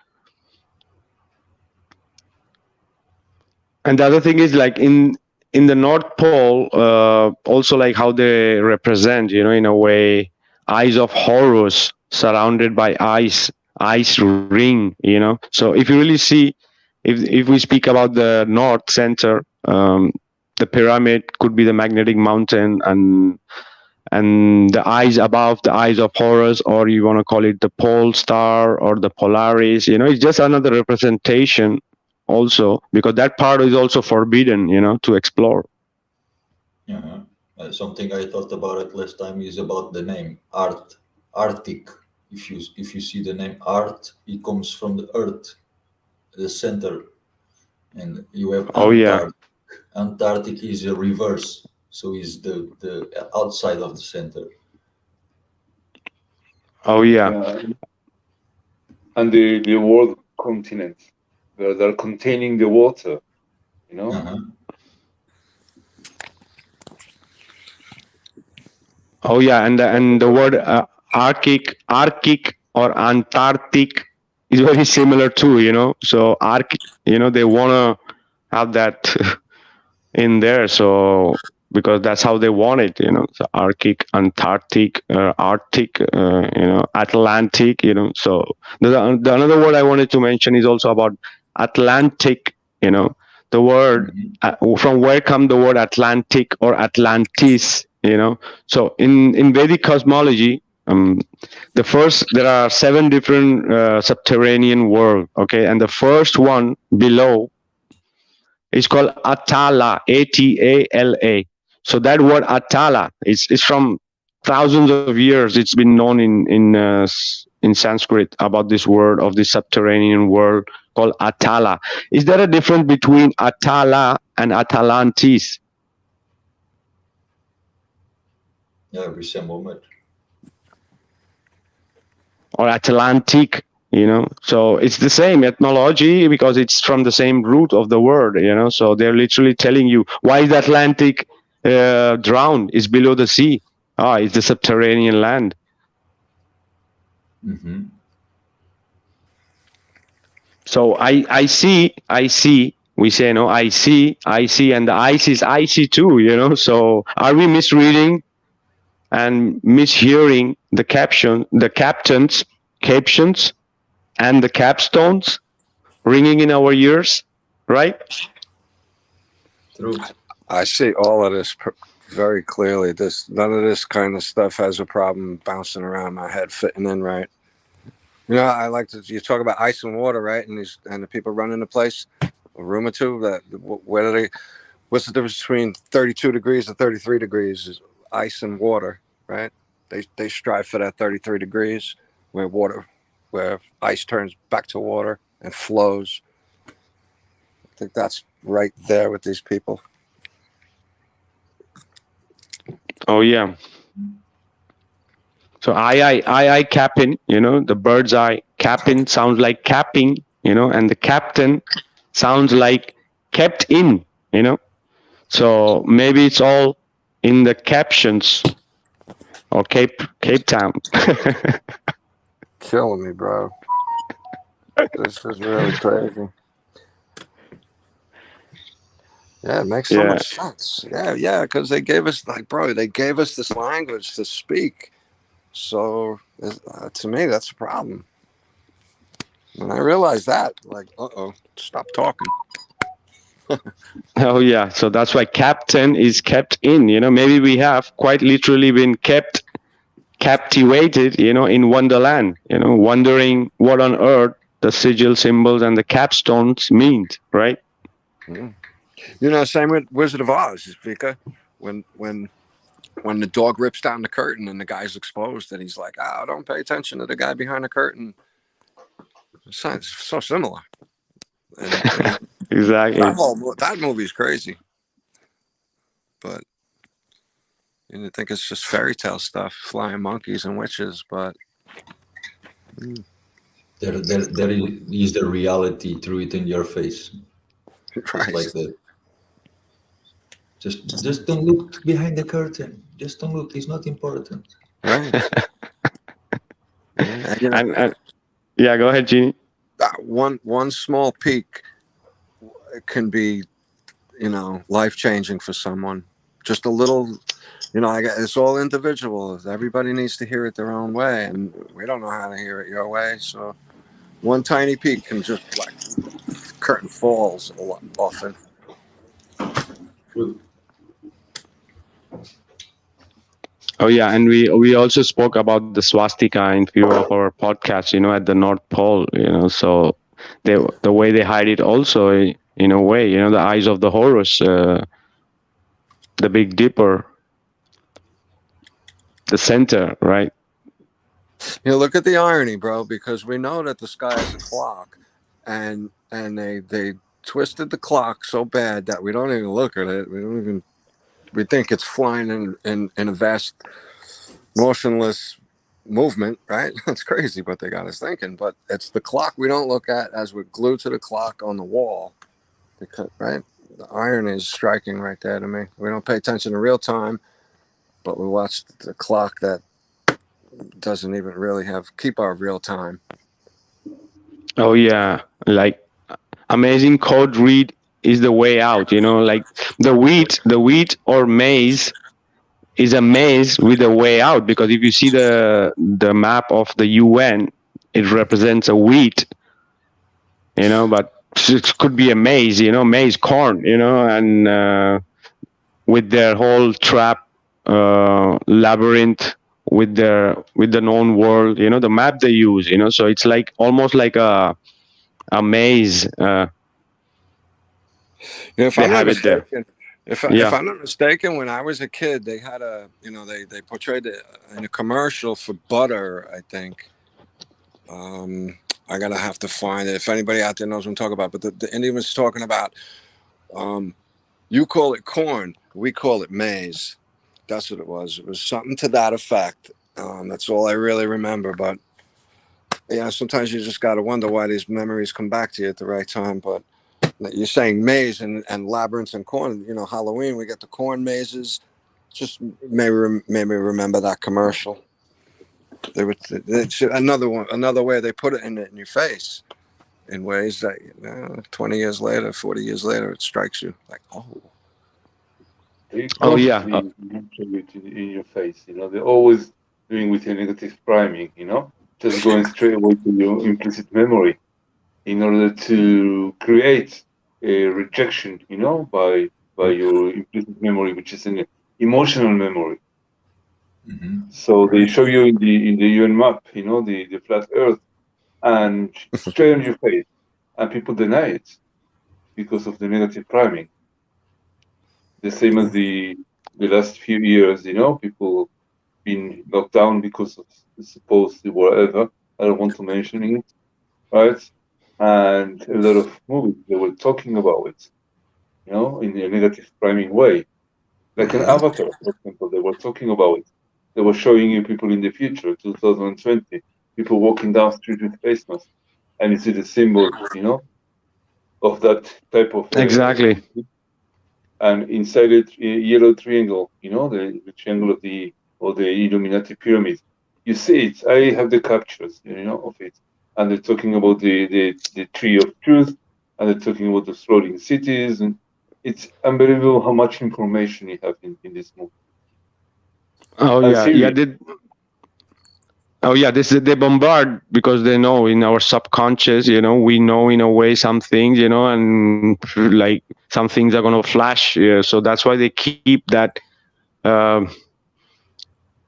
And the other thing is, like in the North Pole, also like how they represent, in a way, eyes of Horus surrounded by ice ring, So if you really see, if we speak about the North Center, the pyramid could be the magnetic mountain, and the eyes above, the eyes of Horus, or you want to call it the pole star or the Polaris, it's just another representation also, because that part is also forbidden, to explore. Uh-huh. Something I thought about it last time is about the name Arctic. If you see the name Art, it comes from the Earth, the center, and you have Oh yeah. Antarctic is a reverse, so is the outside of the center. Oh yeah. And the world continents, they're containing the water, Uh-huh. Oh yeah, and the word Arctic or Antarctic is very similar too, So they want to have that in there, so because that's how they want it, So Arctic, Antarctic, Arctic, Atlantic, So the another word I wanted to mention is also about Atlantic, the word from where come the word Atlantic or Atlantis, So in Vedic cosmology, there are 7 different subterranean world, okay, and the first one below is called Atala, Atala. So that word Atala is from thousands of years. It's been known in Sanskrit about this word of this subterranean world called Atala. Is there a difference between Atala and Atlantis? Yeah, resemble or Atlantic, So it's the same etymology because it's from the same root of the word, So they're literally telling you why is the Atlantic drowned? It's below the sea. It's the subterranean land. Hmm. So I see, we say, no, I see, and the ice is icy too, So are we misreading and mishearing the captions, and the capstones ringing in our ears, right? True. I see all of this very clearly. None of this kind of stuff has a problem bouncing around my head, fitting in right. I like to. You talk about ice and water, right? And the people running the place, a room or two. Where do they? What's the difference between 32 degrees and 33 degrees? Is ice and water, right? They strive for that 33 degrees, where ice turns back to water and flows. I think that's right there with these people. Oh yeah. So I capping, the bird's eye capping sounds like capping, and the captain sounds like kept in, So maybe it's all in the captions, or Cape Town. Killing me, bro. This is really crazy. Yeah, it makes so much sense. Yeah, because they gave us, they gave us this language to speak. So to me, that's a problem. When I realized that, stop talking. Oh yeah, so that's why captain is kept in. Maybe we have quite literally been captivated, in Wonderland. Wondering what on earth the sigil symbols and the capstones mean, right? Mm. Same with Wizard of Oz, Vikka. When the dog rips down the curtain and the guy's exposed, and he's like, "Oh, don't pay attention to the guy behind the curtain." It's so similar. And Exactly. that movie's crazy, but you think it's just fairy tale stuff, flying monkeys and witches, but There is the reality, through it in your face, just right. like that. Just don't look behind the curtain. Just don't look. It's not important. Right. And yeah, go ahead, Jeannie. One small peak can be, life changing for someone. Just a little, it's all individual. Everybody needs to hear it their own way, and we don't know how to hear it your way. So one tiny peak can just curtain falls a lot often. Oh yeah, and we also spoke about the swastika in few of our podcasts, at the North Pole, so the way they hide it also, in a way, the eyes of the Horus, the Big Dipper, the center, right? Look at the irony, bro, because we know that the sky is a clock, and they twisted the clock so bad that we don't even look at it. We think it's flying in a vast, motionless movement, right? That's crazy what they got us thinking, but it's the clock we don't look at as we're glued to the clock on the wall. Right? The irony is striking right there to me. We don't pay attention to real time, but we watch the clock that doesn't even really keep our real time. Oh yeah, like amazing code read is the way out, like the wheat or maize is a maze with a way out, because if you see the map of the UN, it represents a wheat, but it could be a maize, maize corn, and with their whole trap labyrinth with the known world, the map they use, so it's like almost like a maze. If They I'm not have it there. mistaken, if I'm not mistaken, when I was a kid, they had they portrayed it in a commercial for butter, I think. I gotta have to find it. If anybody out there knows what I'm talking about, but the Indian was talking about, you call it corn, we call it maize. That's what it was. It was something to that effect. That's all I really remember. But yeah, sometimes you just gotta wonder why these memories come back to you at the right time. But you're saying maze and labyrinths and corn. Halloween, we get the corn mazes. Just maybe remember that commercial. another way they put it in your face in ways that 20 years later, 40 years later, it strikes you like, oh. They Oh yeah. purposely mention it in your face. They're always doing with a negative priming. Just going straight away to your implicit memory in order to create a rejection. By your implicit memory, which is an emotional memory. So they show you in the UN map, the flat Earth, and straight on your face, and people deny it because of the negative priming. The same as the last few years, people been locked down because of supposed whatever. I don't want to mention it, right? And a lot of movies they were talking about it, in a negative priming way, like an Avatar, for example. They were talking about it. They were showing you people in the future, 2020, people walking down street with face masks, and you see the symbol, of that type of Exactly. and inside it, a yellow triangle, the triangle of the Illuminati pyramid. You see it. I have the captures, of it, and they're talking about the tree of truth, and they're talking about the floating cities, and it's unbelievable how much information you have in this movie. Oh And yeah. Yeah. series. Oh yeah, this they bombard because they know in our subconscious, we know in a way some things, and like some things are gonna flash. Yeah, so that's why they keep uh,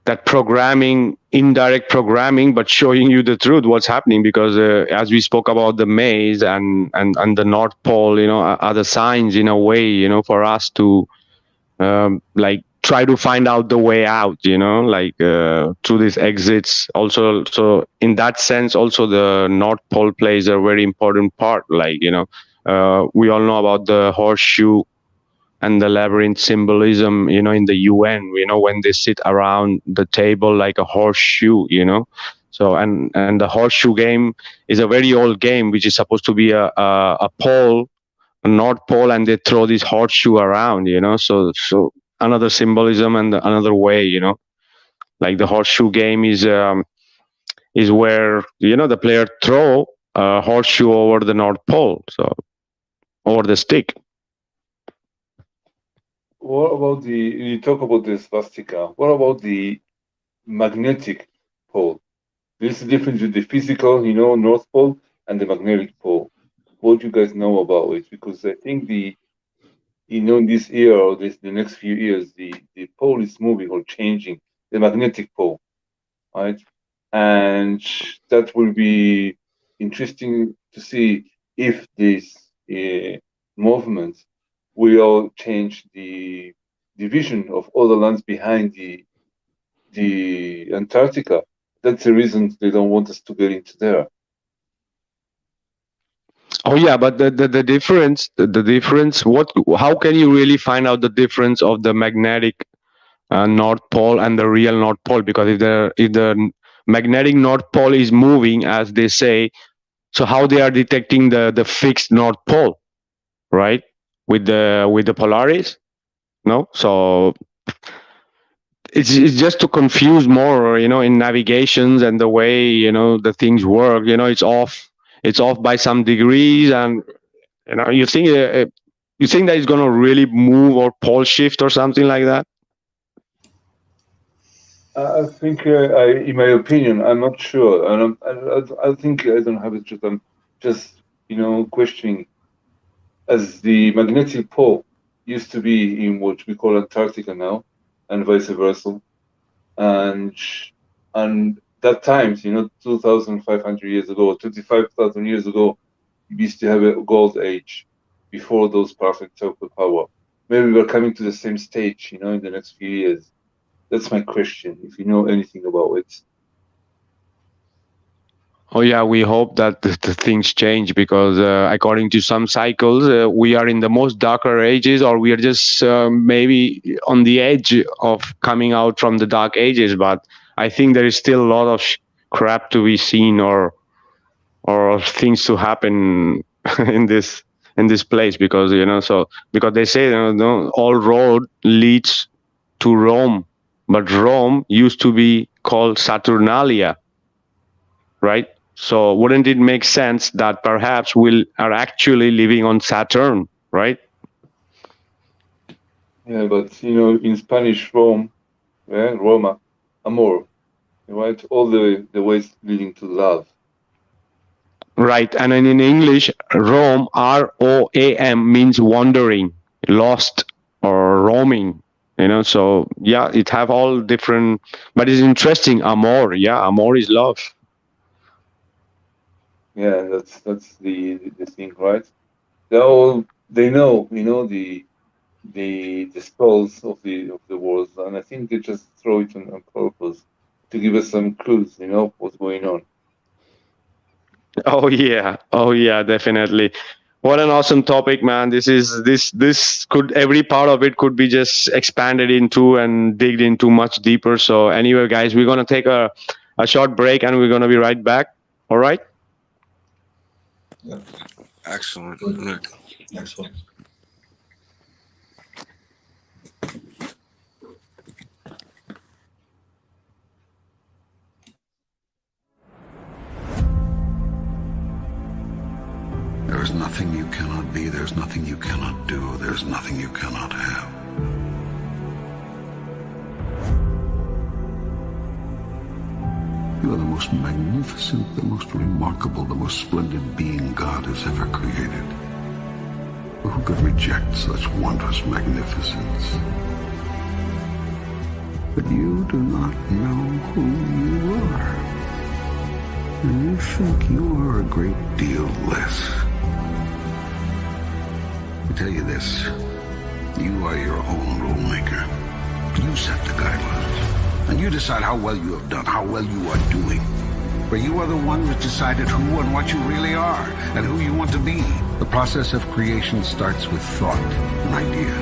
that programming, indirect programming, but showing you the truth, what's happening. Because as we spoke about the maze and the North Pole, are the signs in a way, for us to like try to find out the way out, like through these exits. Also, so in that sense, also the North Pole plays a very important part. Like, we all know about the horseshoe and the labyrinth symbolism, in the UN, when they sit around the table like a horseshoe, So, and the horseshoe game is a very old game, which is supposed to be a pole, a North Pole, and they throw this horseshoe around, So another symbolism and another way, like the horseshoe game is where, the player throw a horseshoe over the North Pole, so over the stick. What about you talk about the swastika? What about the magnetic pole? There's a difference with the physical, North Pole and the magnetic pole. What do you guys know about it? Because I think in this year or the next few years, the pole is moving or changing, the magnetic pole, right? And that will be interesting to see if this movement will change the division of all the lands behind the Antarctica. That's the reason they don't want us to get into there. Oh yeah, but the difference, the difference, how can you really find out the difference of the magnetic North Pole and the real North Pole? Because if the magnetic North Pole is moving, as they say, so how they are detecting the fixed North Pole, right? With the Polaris, no? So it's just to confuse more, in navigations and the way, the things work. It's off by some degrees, and you think that it's going to really move or pole shift or something like that? I think, in my opinion, I'm not sure. I think I don't have it. I'm just, questioning, as the magnetic pole used to be in what we call Antarctica now, and vice versa. And that times, 2,500 years ago, 25,000 years ago, we used to have a gold age before those perfect telco power. Maybe we're coming to the same stage, in the next few years. That's my question, if you know anything about it. Oh yeah, we hope that the things change, because according to some cycles, we are in the most darker ages, or we are just maybe on the edge of coming out from the dark ages. But I think there is still a lot of crap to be seen, or things to happen in this place, because so because they say, all road leads to Rome, but Rome used to be called Saturnalia, right? So wouldn't it make sense that perhaps we are actually living on Saturn, right? Yeah, but in Spanish, Rome, yeah, Roma, amor, right? All the ways leading to love. Right. And then in English, Rome, Roam, means wandering, lost, or roaming. So yeah, it have all different, but it's interesting. Amor, yeah, amor is love. Yeah, that's the thing, right? They know, the spells of the world, and I think they just throw it on purpose to give us some clues, what's going on. Oh yeah, definitely. What an awesome topic, man. This could, every part of it could be just expanded into and digged into much deeper. So anyway, guys, we're gonna take a short break and we're gonna be right back. All right. Yeah, Excellent. good. Nick. Excellent. There is nothing you cannot be, there's nothing you cannot do, there's nothing you cannot have. You are the most magnificent, the most remarkable, the most splendid being God has ever created. Who could reject such wondrous magnificence? But you do not know who you are. And you think you are a great deal less. I tell you this, you are your own rule maker. You set the guidelines, and you decide how well you have done, how well you are doing. For you are the one who decided who and what you really are, and who you want to be. The process of creation starts with thought, an idea,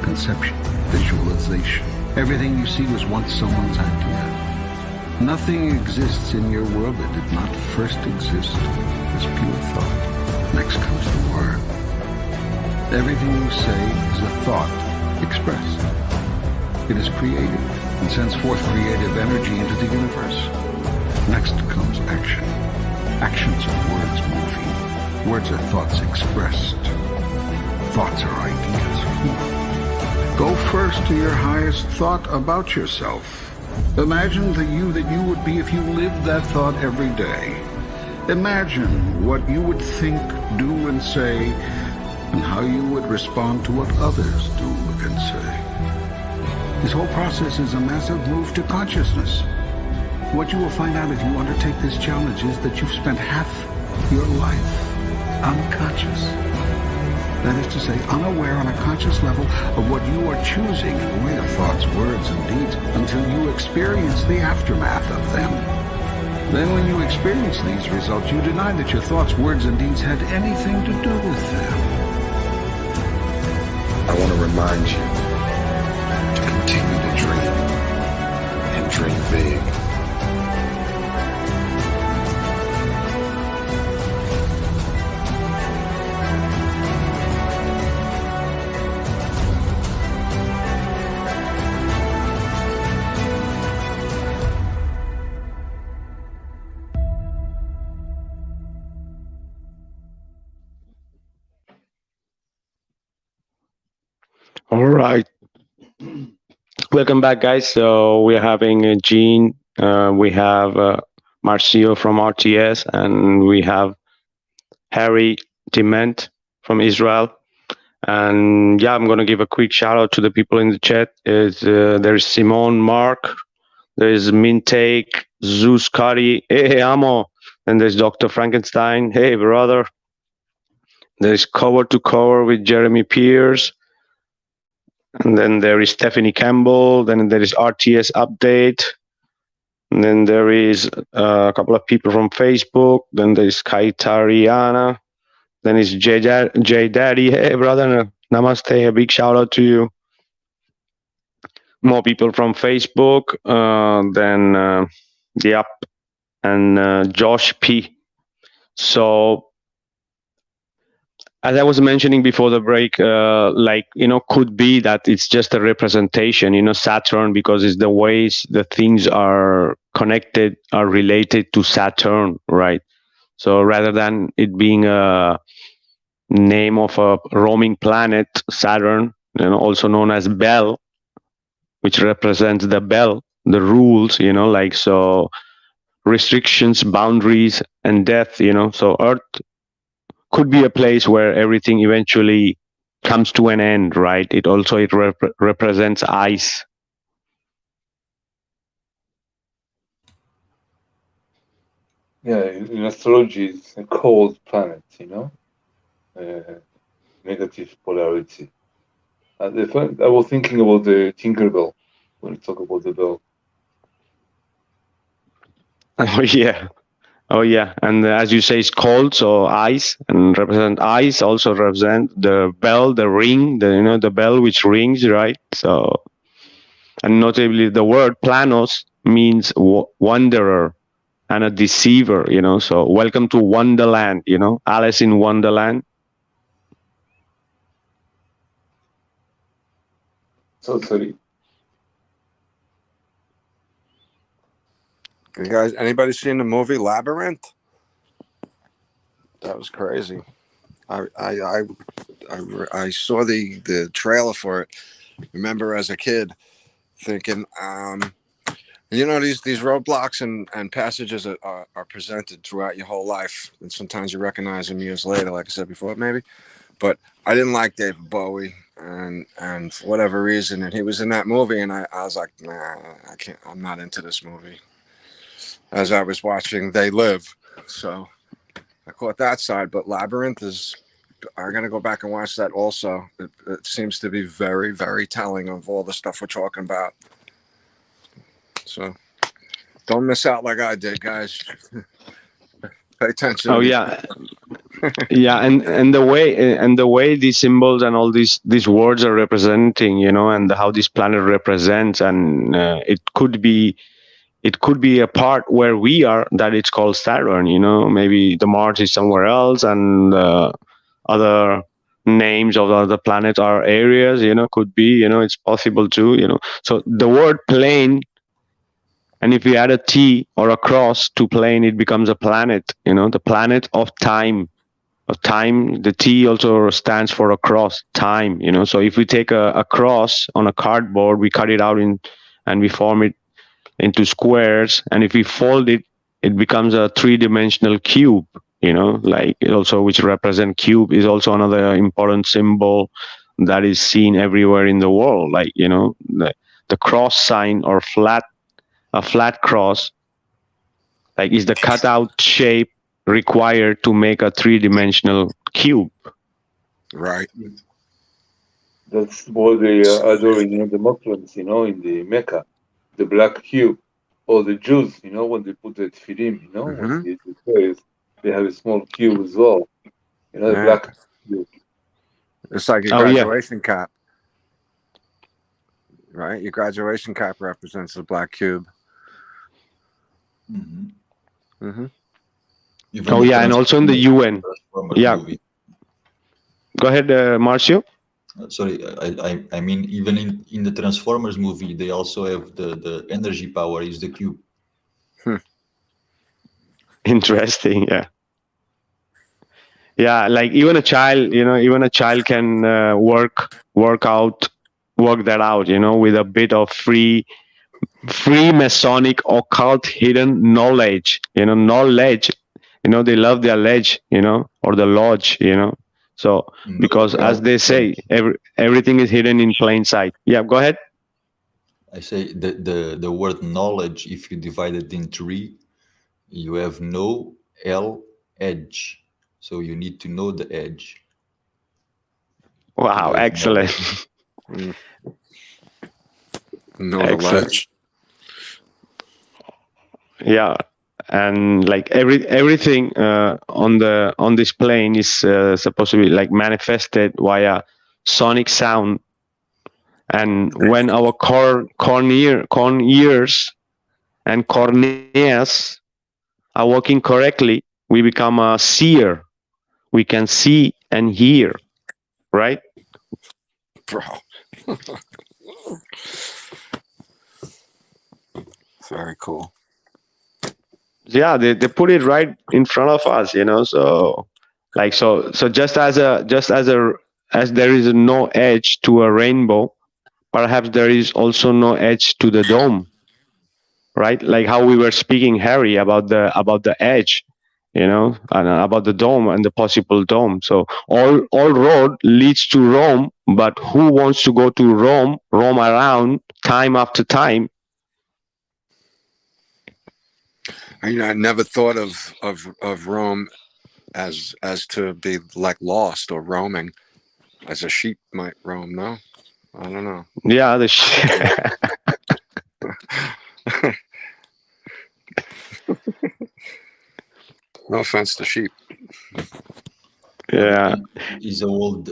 conception, visualization. Everything you see was once someone's idea. Nothing exists in your world that did not first exist as pure thought. Next comes the word. Everything you say is a thought expressed. It is creative and sends forth creative energy into the universe. Next comes action. Actions are words moving. Words are thoughts expressed. Thoughts are ideas formed. Go first to your highest thought about yourself. Imagine the you that you would be if you lived that thought every day. Imagine what you would think, do, and say, and how you would respond to what others do and say. This whole process is a massive move to consciousness. What you will find out if you undertake this challenge is that you've spent half your life unconscious. That is to say, unaware on a conscious level of what you are choosing in the way of thoughts, words, and deeds until you experience the aftermath of them. Then when you experience these results, you deny that your thoughts, words, and deeds had anything to do with them. I want to remind you to continue to dream and dream big. All right. Welcome back, guys. So we're having Gene, we have Marcio from RTS, and we have Harry Dement from Israel. And yeah, I'm going to give a quick shout out to the people in the chat. There's Simone Mark, there's Mintake, Zeus Kari, hey Amo, and there's Dr. Frankenstein, hey brother. There's Cover to Cover with Jeremy Pierce. And then there is Stephanie Campbell. Then there is RTS Update. And then there is a couple of people from Facebook. Then there is Kaitariana. Then is J Daddy. Hey, brother. Namaste. A big shout out to you. More people from Facebook. Then, yep. And Josh P. So as I was mentioning before the break, like, could be that it's just a representation, Saturn, because it's the ways the things are connected, are related to Saturn, right? So rather than it being a name of a roaming planet, Saturn, also known as Bell, which represents the bell, the rules, like, so restrictions, boundaries, and death, so Earth could be a place where everything eventually comes to an end, right? It represents ice. Yeah, in astrology, it's a cold planet, negative polarity. I was thinking about the Tinkerbell when we talk about the bell. Oh yeah. Oh yeah, and as you say, it's cold, so ice, and represent ice. Also represent the bell, the ring, the bell which rings, right? So, and notably, the word planos means wanderer and a deceiver. So welcome to Wonderland. Alice in Wonderland. Totally. You guys, anybody seen the movie Labyrinth? That was crazy. I saw the trailer for it. Remember as a kid thinking, these roadblocks and passages are presented throughout your whole life, and sometimes you recognize them years later, like I said before, maybe. But I didn't like David Bowie, and for whatever reason, and he was in that movie, and I was like, nah, I can't. I'm not into this movie. As I was watching They Live, so I caught that side. But Labyrinth is. I'm gonna go back and watch that also. It seems to be very, very telling of all the stuff we're talking about. So don't miss out like I did, guys. Pay attention. Oh yeah, yeah, and the way these symbols and all these words are representing, and how this planet represents, and it could be a part where we are, that it's called Saturn. Maybe the Mars is somewhere else, and other names of the other planets are areas. Could be. It's possible too. So the word plane, and if you add a T or a cross to plane, it becomes a planet. The planet of time. Of time, the T also stands for a cross, time. So if we take a cross on a cardboard, we cut it out and we form it into squares, and if we fold it, it becomes a three-dimensional cube. Like it also, which represent cube, is also another important symbol that is seen everywhere in the world. Like the cross sign, or a flat cross, like, is the cutout shape required to make a three-dimensional cube. Right. That's what they adore in the Muslims, in the Mecca, the black cube, or the Jews, when they put the tefillin, when they do prayers, they have a small cube as well, the black cube. It's like your graduation cap, right? Your graduation cap represents the black cube. Oh yeah, and also in the UN. Yeah. Movie. Go ahead, Marcio. Sorry, I mean, even in the Transformers movie, they also have the energy power is the cube. Interesting, yeah. Yeah, like even a child can work that out, with a bit of free Masonic occult hidden knowledge. Knowledge. They love their ledge, or the lodge, So because as they say, everything is hidden in plain sight. Yeah, go ahead. I say the word knowledge, if you divide it in three, you have no L edge. So you need to know the edge. Wow, excellent. Know the ledge. Yeah. And like everything on this plane is supposed to be like manifested via sonic sound, and when our corn ears and corneas are working correctly, we become a seer, we can see and hear, right? Bro. Very cool. Yeah, they put it right in front of us, so like so just as there is no edge to a rainbow, perhaps there is also no edge to the dome, right? Like how we were speaking, Harry, about the edge, and about the dome and the possible dome. So all road leads to Rome, but who wants to go to Rome, roam around time after time? I never thought of Rome as to be like lost or roaming, as a sheep might roam. No, I don't know. Yeah, No offense to sheep. yeah. Is a old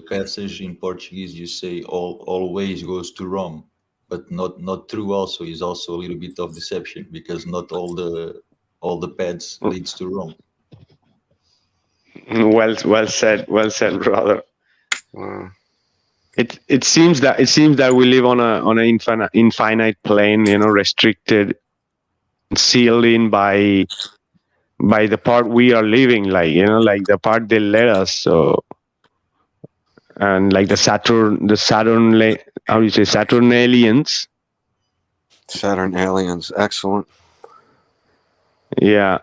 passage in Portuguese. You say all ways goes to Rome, but not true. Also, is also a little bit of deception, because not all the paths leads to Rome. Well said, brother. Wow. It seems that we live on an infinite plane, restricted, sealed in by the part we are living, like the part they let us. So, and like how do you say, Saturnalians? Saturn aliens, excellent. Yeah.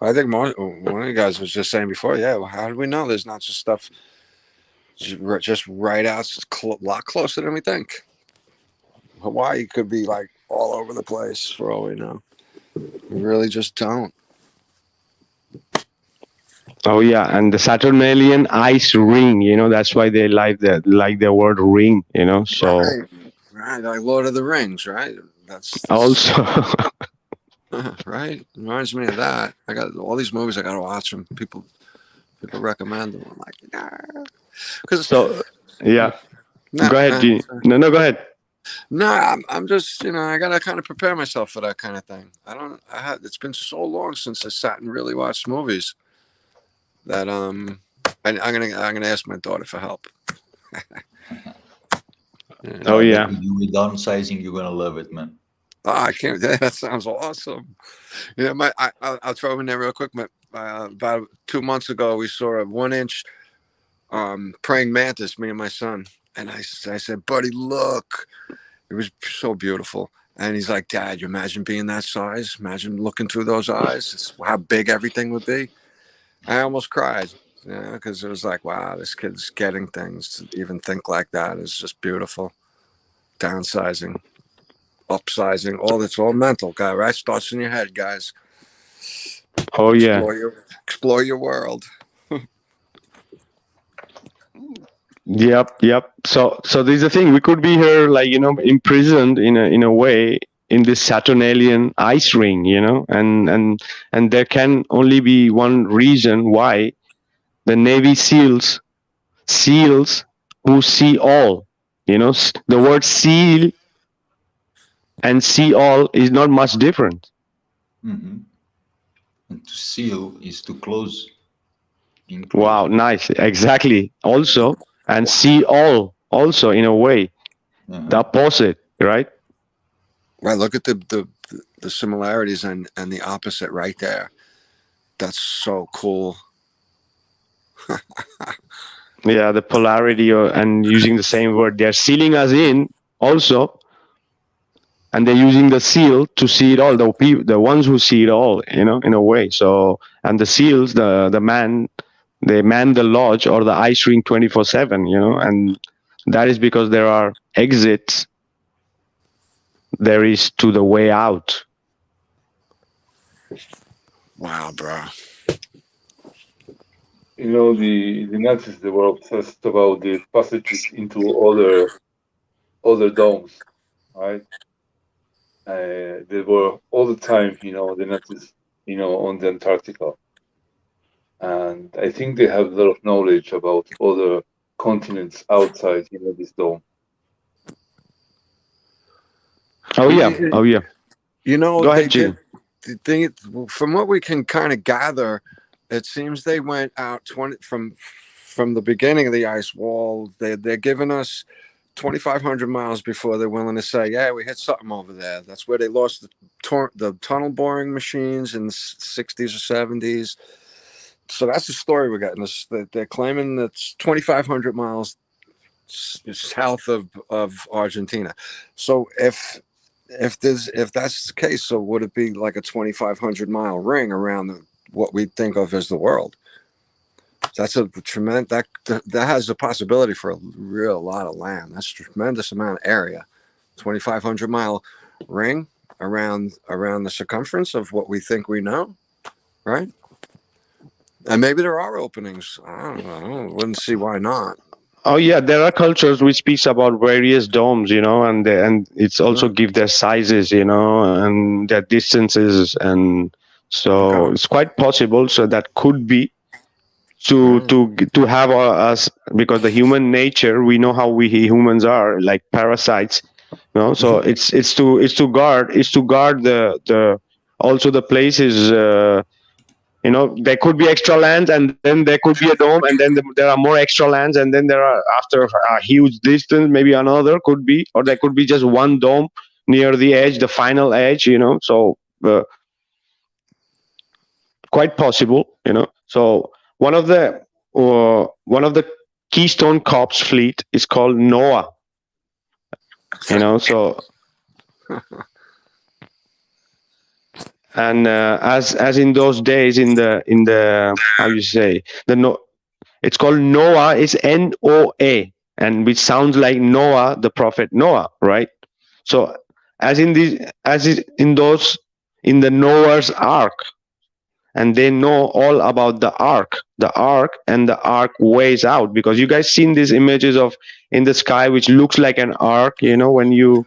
I think one of you guys was just saying before. Yeah, well, how do we know there's not just stuff just right out, a lot closer than we think? Hawaii could be like all over the place for all we know. We really just don't. Oh yeah, and the Saturnalian ice ring, that's why they like the word ring, So Right, like Lord of the Rings, right? That's also, right. Reminds me of that. I got all these movies. I got to watch them. People recommend them. I'm like, nah. Because so yeah. no, Go ahead, Gene. No, go ahead. no, I'm just I got to kind of prepare myself for that kind of thing. It's been so long since I sat and really watched movies that I'm gonna ask my daughter for help. Oh yeah. You downsizing, you're gonna love it, man. Oh, I can't. That sounds awesome. Yeah, I'll throw in there real quick. About 2 months ago, we saw a 1-inch praying mantis, me and my son. And I said, buddy, look. It was so beautiful. And he's like, Dad, you imagine being that size? Imagine looking through those eyes. It's how big everything would be. I almost cried, because it was like, wow, this kid's getting things. To even think like that is just beautiful. Downsizing, upsizing, it's all mental, guy, right? Starts in your head, guys. Oh yeah. Explore your world. Yep. So there's the thing. We could be here, imprisoned in a way in this Saturnalian ice ring, and there can only be one reason why the Navy SEALs who see all, the word seal and see all is not much different. Mm-hmm. And to seal is to close. Wow, nice. Exactly. Also, and see all also in a way, the opposite, right? Right. Look at the similarities and the opposite right there. That's so cool. Yeah, the polarity and using the same word. They're sealing us in also, and they're using the seal to see it all. The ones who see it all, in a way. So, and the seals, they man the lodge or the ice ring 24/7, and that is because there are exits. There is to the way out. Wow, bro. The Nazis, they were obsessed about the passages into other domes, right? They were all the time, the Nazis, on the Antarctica. And I think they have a lot of knowledge about other continents outside, this dome. Oh yeah. Go Go they ahead, Gene. did the thing. From what we can kind of gather, it seems they went out 20 from the beginning of the ice wall. They're giving us 2,500 miles before they're willing to say, yeah, we hit something over there. That's where they lost the tunnel boring machines in the 60s or 70s. So that's the story we're getting. They're claiming it's 2,500 miles south of Argentina. So if that's the case, so would it be like a 2,500-mile ring around what we think of as the world? That's a tremendous that has a possibility for a real lot of land. That's a tremendous amount of area. 2,500-mile ring around the circumference of what we think we know, right? And maybe there are openings. I don't know. I wouldn't see why not. Oh yeah, there are cultures which speaks about various domes, and it's also give their sizes, and their distances, and so it's quite possible. So that could be to have us, because the human nature, we know how we humans are, like parasites, So it's to guard the also the places. There could be extra lands, and then there could be a dome, and then there are more extra lands, and then there are, after a huge distance, maybe another could be, or there could be just one dome near the edge, the final edge. So quite possible. So one of the Keystone Corps fleet is called Noah. So. And as in those days, in the how you say, it's called Noah. It's Noa, and which sounds like Noah, the prophet Noah, right? So in the Noah's Ark, and they know all about the ark, and the ark weighs out, because you guys seen these images of in the sky which looks like an ark, when you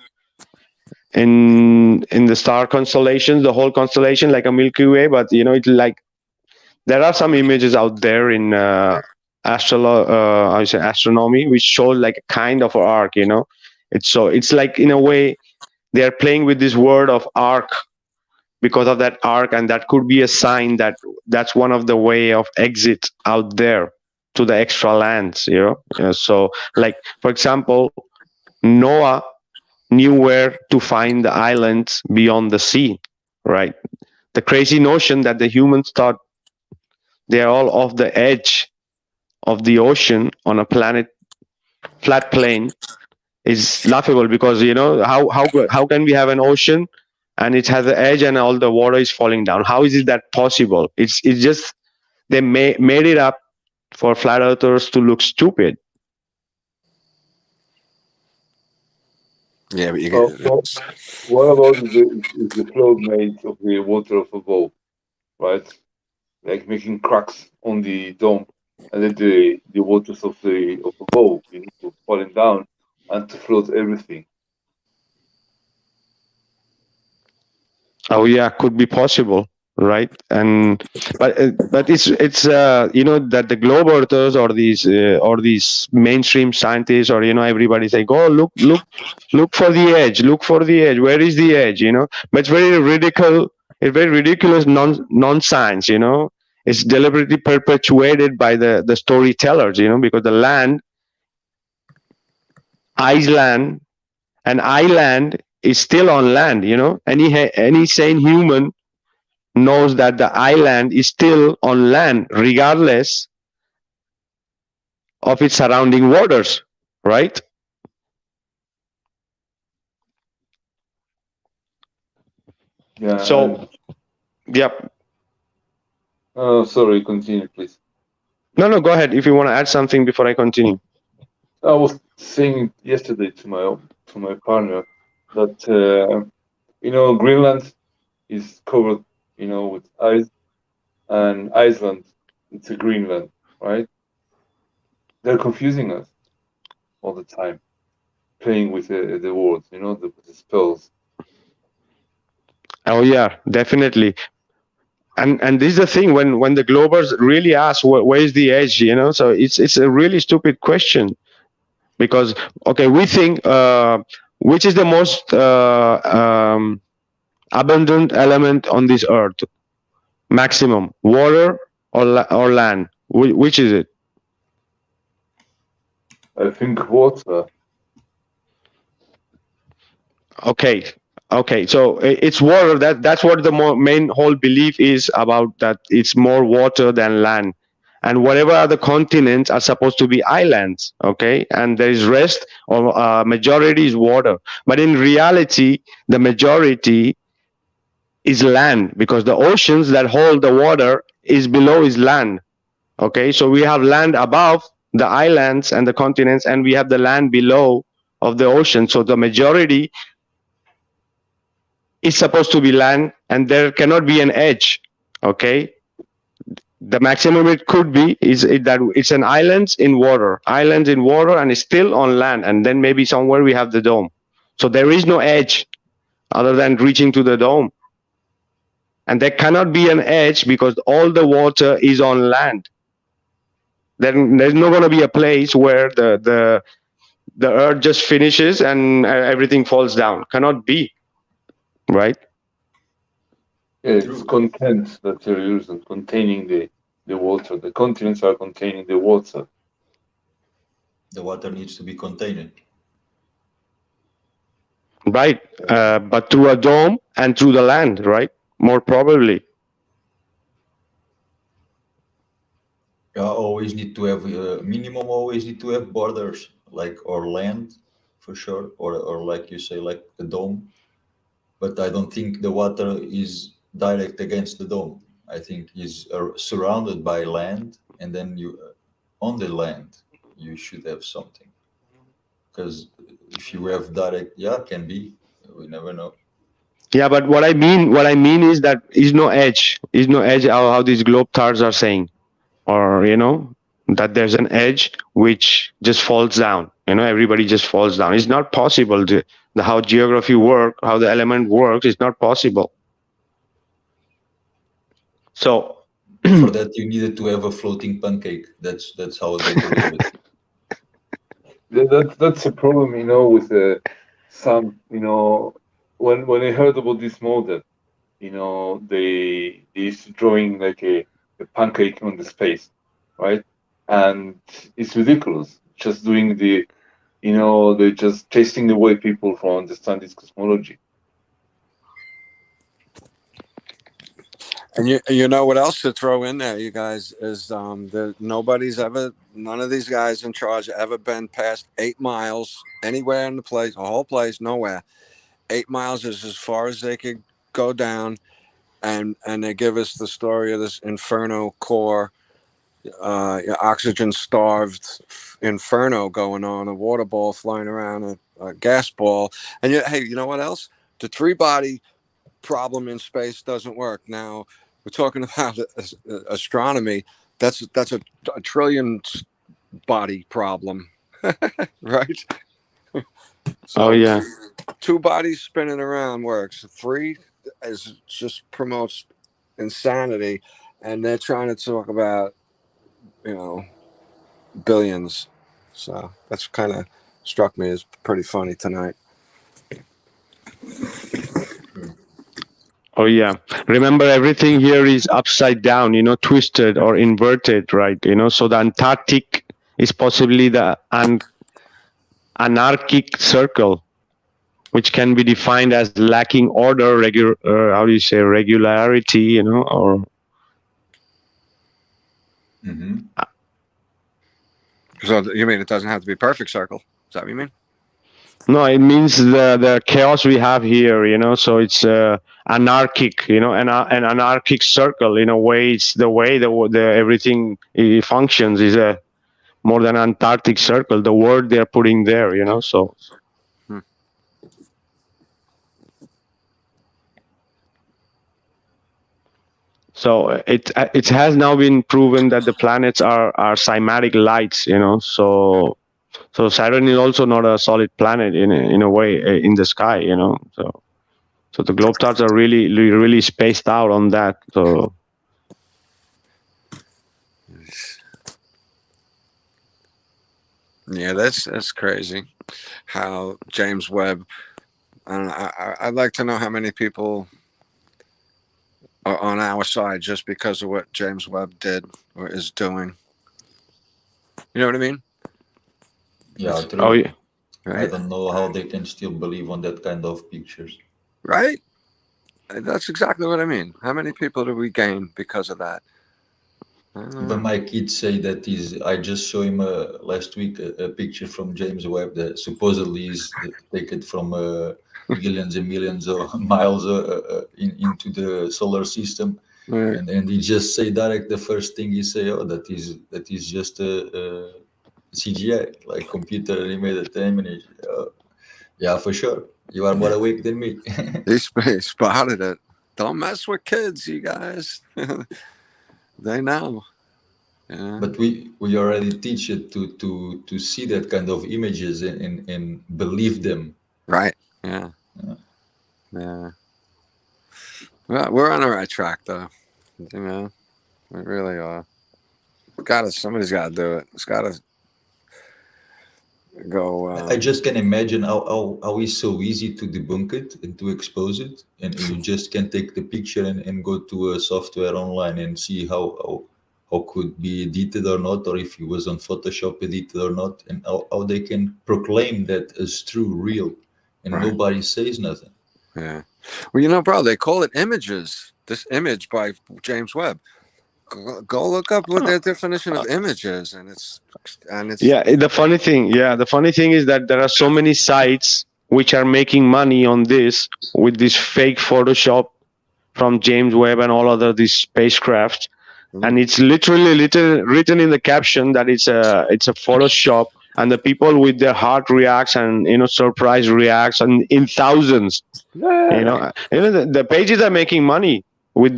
in the star constellations, the whole constellation like a Milky Way, but it's like there are some images out there in astronomy which show like a kind of arc. It's like, in a way, they are playing with this word of arc because of that arc, and that could be a sign that that's one of the way of exit out there to the extra lands. So like, for example, Noah knew where to find the islands beyond the sea, right? The crazy notion that the humans thought they're all off the edge of the ocean on a flat plane is laughable, because how can we have an ocean and it has the edge and all the water is falling down? How is it that possible? It's just they made it up for flat earthers to look stupid. Yeah, but you what about is the flow made of the water of a boat, right? Like making cracks on the dome, and then the waters of a boat, falling down and to float everything. Oh yeah, could be possible, right? But it's that the globe earthers or these mainstream scientists, or everybody say, go look for the edge, where is the edge? But it's very ridiculous. It's very ridiculous non-science. It's deliberately perpetuated by the storytellers. Because the land, Iceland, and island is still on land. Any sane human knows that the island is still on land, regardless of its surrounding waters, right? Yeah. So, yep. Oh, sorry. Continue, please. No, go ahead. If you want to add something before I continue. I was saying yesterday to my partner that Greenland is covered, with ice, and Iceland, it's a Greenland, right? They're confusing us all the time, playing with the words, the spells. Oh yeah, definitely. And this is the thing, when the Globers really ask where is the edge, so it's a really stupid question, because okay, we think which is the most abundant element on this earth? Maximum water or land? Which is it? I think water. Okay. Okay, so it's water. That's what the main whole belief is about. That it's more water than land, and whatever other continents are supposed to be islands. Okay, and there is rest or majority is water. But in reality, the majority is land because the oceans that hold the water is below is land. Okay, so we have land above the islands and the continents, and we have the land below of the ocean. So the majority is supposed to be land, and there cannot be an edge. Okay, the maximum it could be is that it's an islands in water, and it's still on land, and then maybe somewhere we have the dome. So there is no edge other than reaching to the dome, and there cannot be an edge because all the water is on land. Then there's not going to be a place where the earth just finishes and everything falls down. Cannot be, right? Yeah, it's content that you're using, containing the water. The continents are containing the water. The water needs to be contained. Right, but through a dome and through the land, right? More probably. Always need to have minimum. Always need to have borders, like or land, for sure, or like you say, like a dome. But I don't think the water is direct against the dome. I think is surrounded by land, and then you on the land you should have something. Because if you have direct, yeah, can be. We never know. Yeah, but what I mean is that is no edge. How these globe stars are saying, or that there's an edge which just falls down. Everybody just falls down. It's not possible. How geography work, how the element works, it's not possible. So For that, you needed to have a floating pancake. That's how they believe it. That's a problem, with some, when I heard about this model, they is drawing like a pancake on the space, right? And it's ridiculous. Just doing they're just chasing away people from understanding cosmology. And you know what else to throw in there, you guys, is none of these guys in charge ever been past 8 miles anywhere in the place, a whole place, nowhere. 8 miles is as far as they could go down, and they give us the story of this inferno core, oxygen starved inferno going on, a water ball flying around, a gas ball, and hey, you know what else? The 3-body problem in space doesn't work. Now we're talking about astronomy. That's a trillion body problem, right? So, oh yeah, 2 bodies spinning around works. 3 is just promotes insanity, and they're trying to talk about billions. So that's kind of struck me as pretty funny tonight. oh yeah. Remember, everything here is upside down, twisted or inverted, right? So the Antarctic is possibly the anarchic circle, which can be defined as lacking order, how do you say, regularity, or Mm-hmm. So you mean it doesn't have to be a perfect circle? Is that what you mean? no, it means the chaos we have here, so it's anarchic, an anarchic circle in a way. It's the way the everything functions is a more than Antarctic circle. The word they're putting there, so. So it has now been proven that the planets are cymatic lights, So Saturn is also not a solid planet in a way in the sky, So the globe stars are really spaced out on that. So Yeah, that's crazy. How James Webb. I don't know. I'd like to know how many people are on our side just because of what James Webb did or is doing. You know what I mean? Yeah, It's- true. Oh yeah. I right? don't know how they can still believe on that kind of pictures. Right? That's exactly what I mean. How many people do we gain because of that? I don't Even know. my kids say that is. I just saw him last week a picture from James Webb that supposedly is taken from millions and millions of miles into the solar system, Right. and he just say direct. The first thing he say, "Oh, that is just a CGI, like computer animated image." Yeah, for sure. You are more awake than me. He spotted it. Don't mess with kids, you guys. They know. Yeah. But we already teach it to see that kind of images and believe them. Right. Yeah. Yeah. Well, we're on the right track, though. You know, we really are. Somebody's got to do it. It's got to go. I just can imagine how it's so easy to debunk it and to expose it, and you just can take the picture and go to a software online and see how could be edited or not, or if it was on Photoshop edited or not, and how they can proclaim that as true, real, and Right. nobody says nothing. Yeah. Well, you know, bro, they call it images. This image by James Webb. Go look up what their definition of image is, and it's Yeah, the funny thing is that there are so many sites which are making money on this with this fake Photoshop from James Webb and all other these spacecraft, and it's literally written in the caption that it's a Photoshop, and the people with their heart reacts and surprise reacts and in thousands. The pages are making money with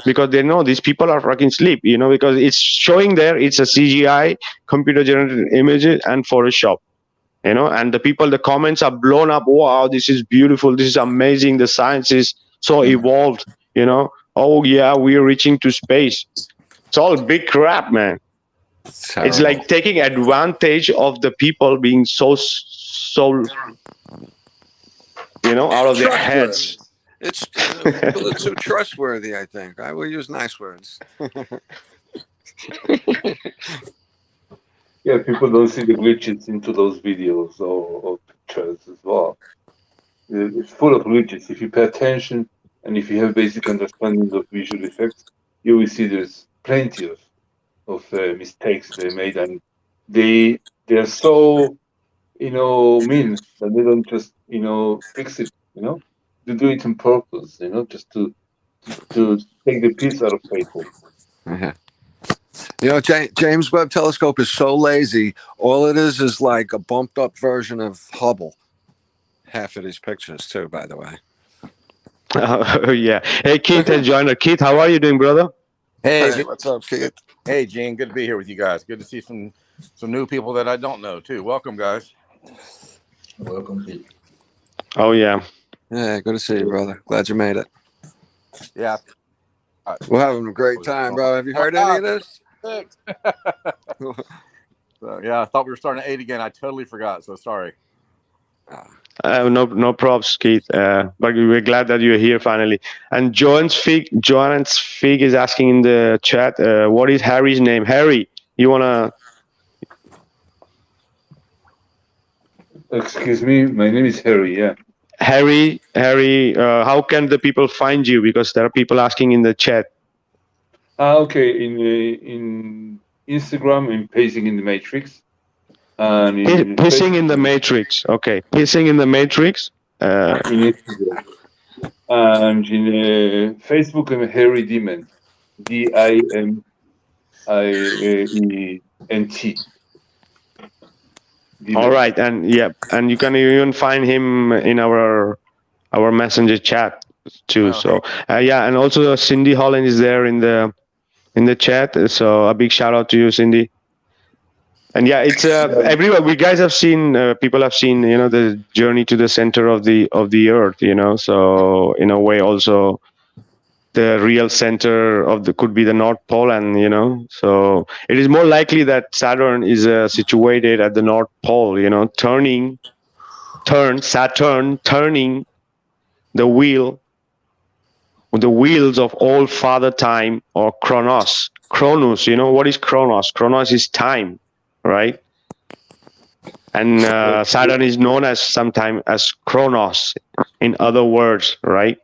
because they know these people are fucking sleep, because it's showing there it's a CGI, computer generated images and Photoshop, and the comments are blown up. Wow, this is beautiful, this is amazing, the science is so evolved, oh yeah, we're reaching to space. It's all big crap, man. It's like taking advantage of the people being so out of their heads. It's people are too trustworthy, I think. I will use nice words. Yeah, people don't see the glitches into those videos or pictures as well. It's full of glitches. If you pay attention and if you have basic understanding of visual effects, you will see there's plenty of mistakes they made, and they're so mean that they don't just fix it. They do it on purpose. Just to take the piece out of people. Yeah. James Webb Telescope is so lazy. All it is like a bumped up version of Hubble. Half of these pictures, too, by the way. Oh yeah. Hey, Keith has joined us. Keith, how are you doing, brother? Hey, what's up, Keith? Hey, Gene. Good to be here with you guys. Good to see some new people that I don't know too. Welcome, guys. Welcome, Pete. Oh yeah. Yeah, good to see you, brother. Glad you made it. Yeah. We're having a great time, bro. Have you heard any of this? So, yeah, I thought we were starting at 8 again. I totally forgot. So sorry. No props, Keith. But we're glad that you're here finally. And Joan's Fig is asking in the chat, what is Harry's name? Harry, you wanna? Excuse me, my name is Harry. Yeah. Harry. How can the people find you? Because there are people asking in the chat. Okay. In Instagram, I'm pacing in the Matrix. And Pissing in the Matrix. Okay, pissing in the Matrix. In Instagram. And in Facebook, I'm Harry Dement. DIMIENT. All right, and you can even find him in our messenger chat too. So and also Cindy Holland is there in the chat. So a big shout out to you, Cindy. And yeah, it's everywhere. We guys have seen, people have seen, the journey to the center of the Earth. So in a way, also the real center could be the North Pole, and so it is more likely that Saturn is situated at the North Pole. Saturn turning the wheel the wheels of all Father Time, or Chronos. Chronos, what is Chronos? Chronos is time, right? And Saturn is known as sometimes as Chronos, in other words, right?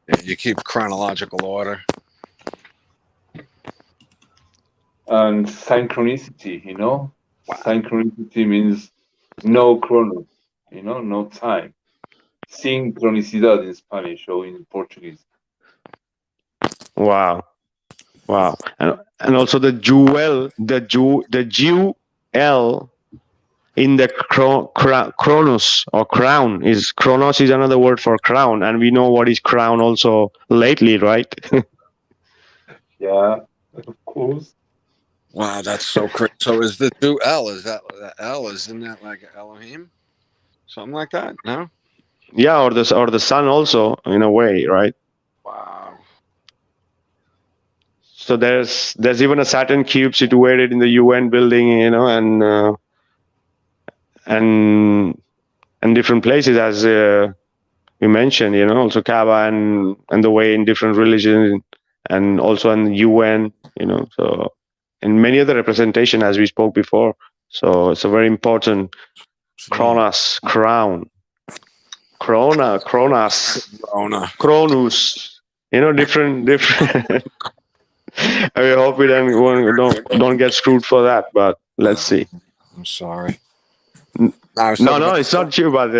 Yeah, you keep chronological order. And synchronicity, synchronicity means no chronos, no time. Sincronicidad in Spanish or in Portuguese. Wow, wow, and also the jewel, the jewel in the chronos or crown is chronos is another word for crown, and we know what is crown also lately, right? Yeah, of course. Wow, that's so crazy. So is the two L? Is that L? Isn't that like Elohim? Something like that? No. Yeah, or the sun also in a way, right? Wow. So there's even a Saturn cube situated in the UN building, and different places, as we mentioned, also Kaaba and the way in different religions, and also in the UN, so and many other representation as we spoke before. So it's a very important Kronos, crown, Kronos, Rona. Cronus, different. I hope we don't get screwed for that, but let's see. I'm sorry. N- I was No, talking no, about it's not you, but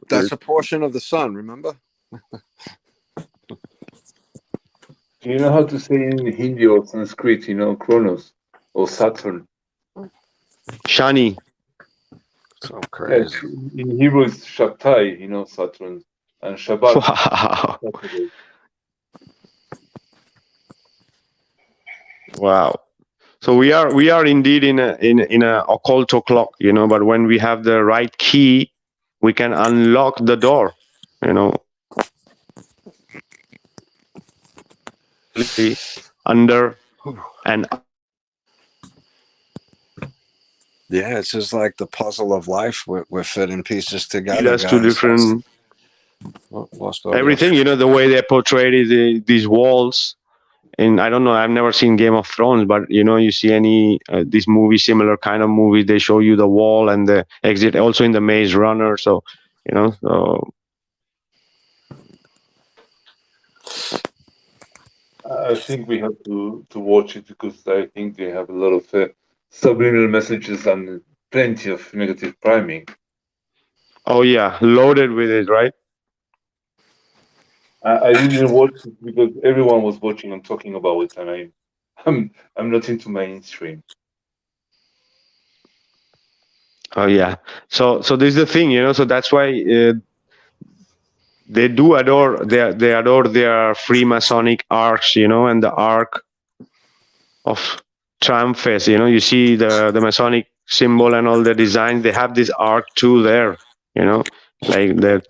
that's a portion of the sun. Remember? Do you know how to say in Hindi or Sanskrit, Kronos or Saturn? Shani. So Yes, crazy. in Hebrew it's Shabtai, Saturn, and Shabbat. Wow, Saturday. wow. So we are indeed in a occult clock, but when we have the right key, we can unlock the door, under and Yeah, it's just like the puzzle of life. We're fitting pieces lead together, us to guys. different Lost audio. everything. The way they portrayed these walls. And I don't know, I've never seen Game of Thrones, but you see any this movie, similar kind of movie, they show you the wall and the exit, also in the Maze Runner. So so I think we have to watch it because I think they have a lot of subliminal messages and plenty of negative priming. oh yeah, loaded with it, right? I didn't watch it because everyone was watching and talking about it, and I'm not into mainstream. Oh yeah. So this is the thing, so that's why they do adore they adore their Freemasonic arcs, and the arc of triumphs. You see the Masonic symbol and all the designs. They have this arc too there. Like the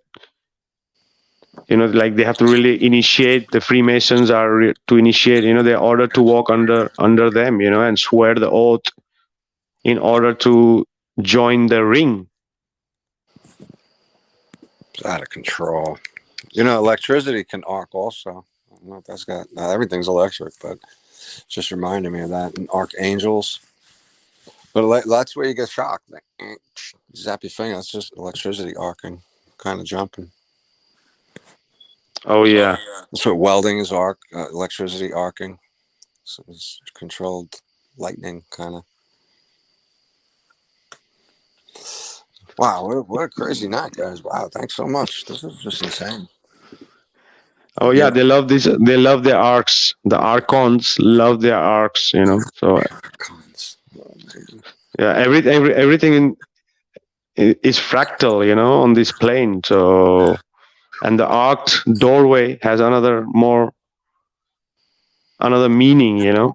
like they have to really initiate. The Freemasons are to initiate. They're ordered to walk under them. And swear the oath in order to join the ring. It's out of control. Electricity can arc also. I don't know if that's got everything's electric, but just reminded me of that. And archangels. But that's where you get shocked. Like, zap your finger. That's just electricity arcing, kind of jumping. Oh yeah. That's what welding is electricity arcing. So it's controlled lightning, kind of. Wow, what a crazy night, guys. Wow, thanks so much. This is just insane. Oh yeah, they love this. They love their arcs. The archons love their arcs. So Archons. yeah, everything is fractal. On this plane. So, and the arced doorway has another meaning.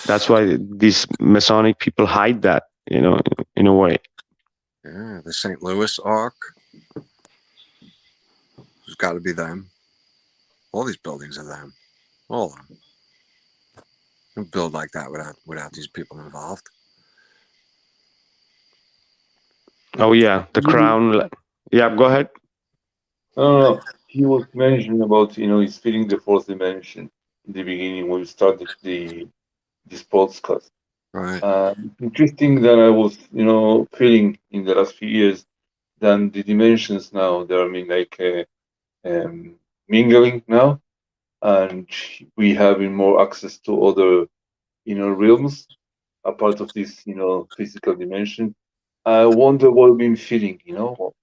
That's why these Masonic people hide that. In a way. Yeah, the St. Louis arc. It's got to be them. All these buildings are them. All of them. You don't build like that without these people involved. Oh yeah, the crown. Yeah, go ahead. No. he was mentioning about, he's feeling the fourth dimension in the beginning when we started this podcast. Right. Interesting that I was, feeling in the last few years than the dimensions now. They're, I mean, like mingling now, and we having more access to other, realms, a part of this, physical dimension. I wonder what you've been feeling,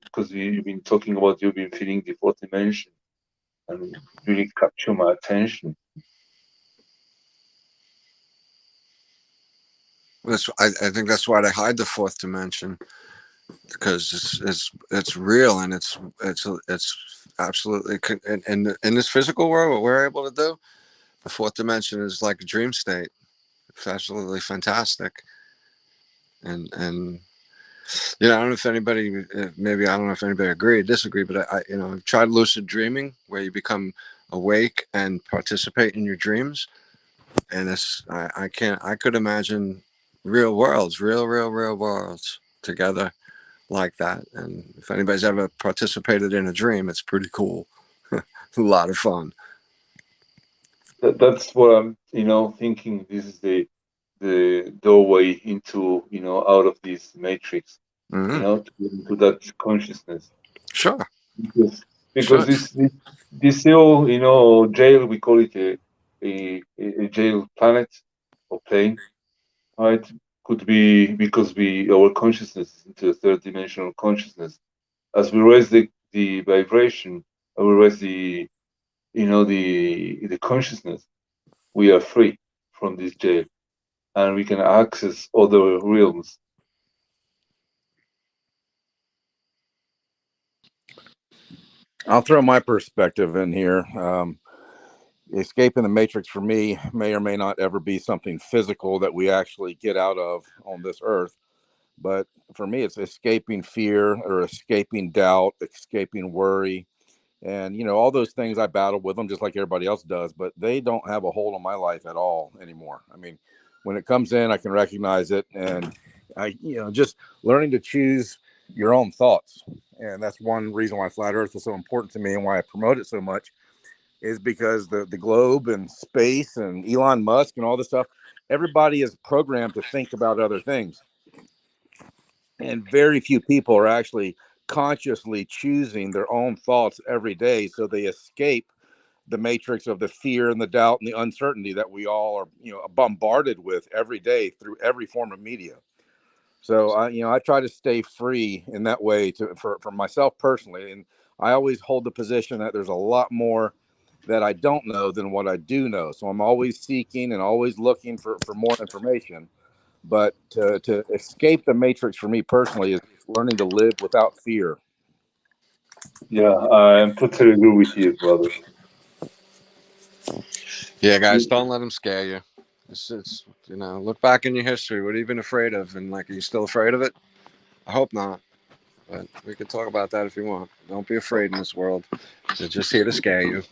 because you've been talking about you've been feeling the fourth dimension, and really capture my attention. I think that's why they hide the fourth dimension, because it's real, and it's absolutely in this physical world what we're able to do. The fourth dimension is like a dream state. It's absolutely fantastic, and I don't know if anybody, maybe I don't know if anybody agree or disagree, but I've tried lucid dreaming, where you become awake and participate in your dreams, and I could imagine real worlds, real worlds together like that. And if anybody's ever participated in a dream, it's pretty cool. A lot of fun. That's what I'm, thinking. This is the doorway into, out of this matrix, Mm-hmm. to get into that consciousness. Sure. Because this still, jail, we call it a jail planet or plane, right? Could be because our consciousness into a third dimensional consciousness. As we raise the vibration, and we raise the consciousness, we are free from this jail, and we can access other realms. I'll throw my perspective in here. Escaping the matrix for me may or may not ever be something physical that we actually get out of on this earth. But for me, it's escaping fear or escaping doubt, escaping worry. And, all those things, I battle with them just like everybody else does, but they don't have a hold on my life at all anymore. I mean, when it comes in, I can recognize it. And just learning to choose your own thoughts. And that's one reason why Flat Earth is so important to me and why I promote it so much, is because the globe and space and Elon Musk and all this stuff, everybody is programmed to think about other things. And very few people are actually consciously choosing their own thoughts every day, so they escape the matrix of the fear and the doubt and the uncertainty that we all are bombarded with every day through every form of media. So I try to stay free in that way for myself personally, and I always hold the position that there's a lot more that I don't know than what I do know. So I'm always seeking and always looking for more information. But to escape the matrix for me personally is learning to live without fear. Yeah, I am totally agree with you, brother. Yeah, guys, don't let them scare you. It's look back in your history. What have you been afraid of? And like, are you still afraid of it? I hope not. But we can talk about that if you want. Don't be afraid in this world. They're just here to scare you.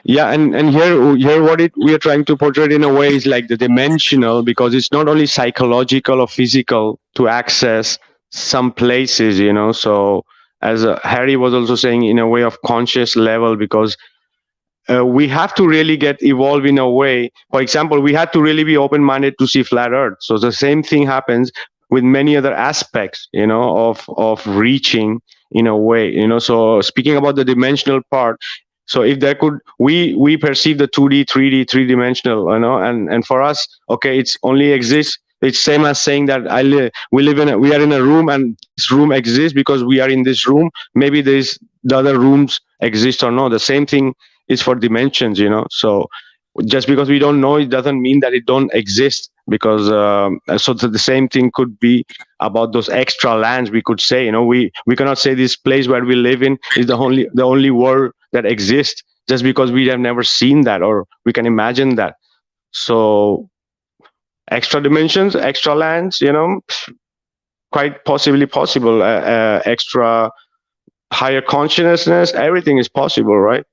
Yeah, and here what we are trying to portray in a way is like the dimensional, because it's not only psychological or physical to access some places, so as Harry was also saying, in a way of conscious level, because we have to really get evolved in a way. For example, we had to really be open-minded to see flat Earth. So the same thing happens with many other aspects, of reaching in a way, So speaking about the dimensional part, so if there could, we perceive the 2D, 3D, three-dimensional, and for us, okay, it's only exists. It's same as saying that we are in a room, and this room exists because we are in this room. Maybe the other rooms exist or not. The same thing is for dimensions, so just because we don't know, it doesn't mean that it don't exist, because so the same thing could be about those extra lands. We could say, we cannot say this place where we live in is the only world that exists, just because we have never seen that, or we can imagine that. So extra dimensions, extra lands, quite possibly possible. Extra higher consciousness, everything is possible, right?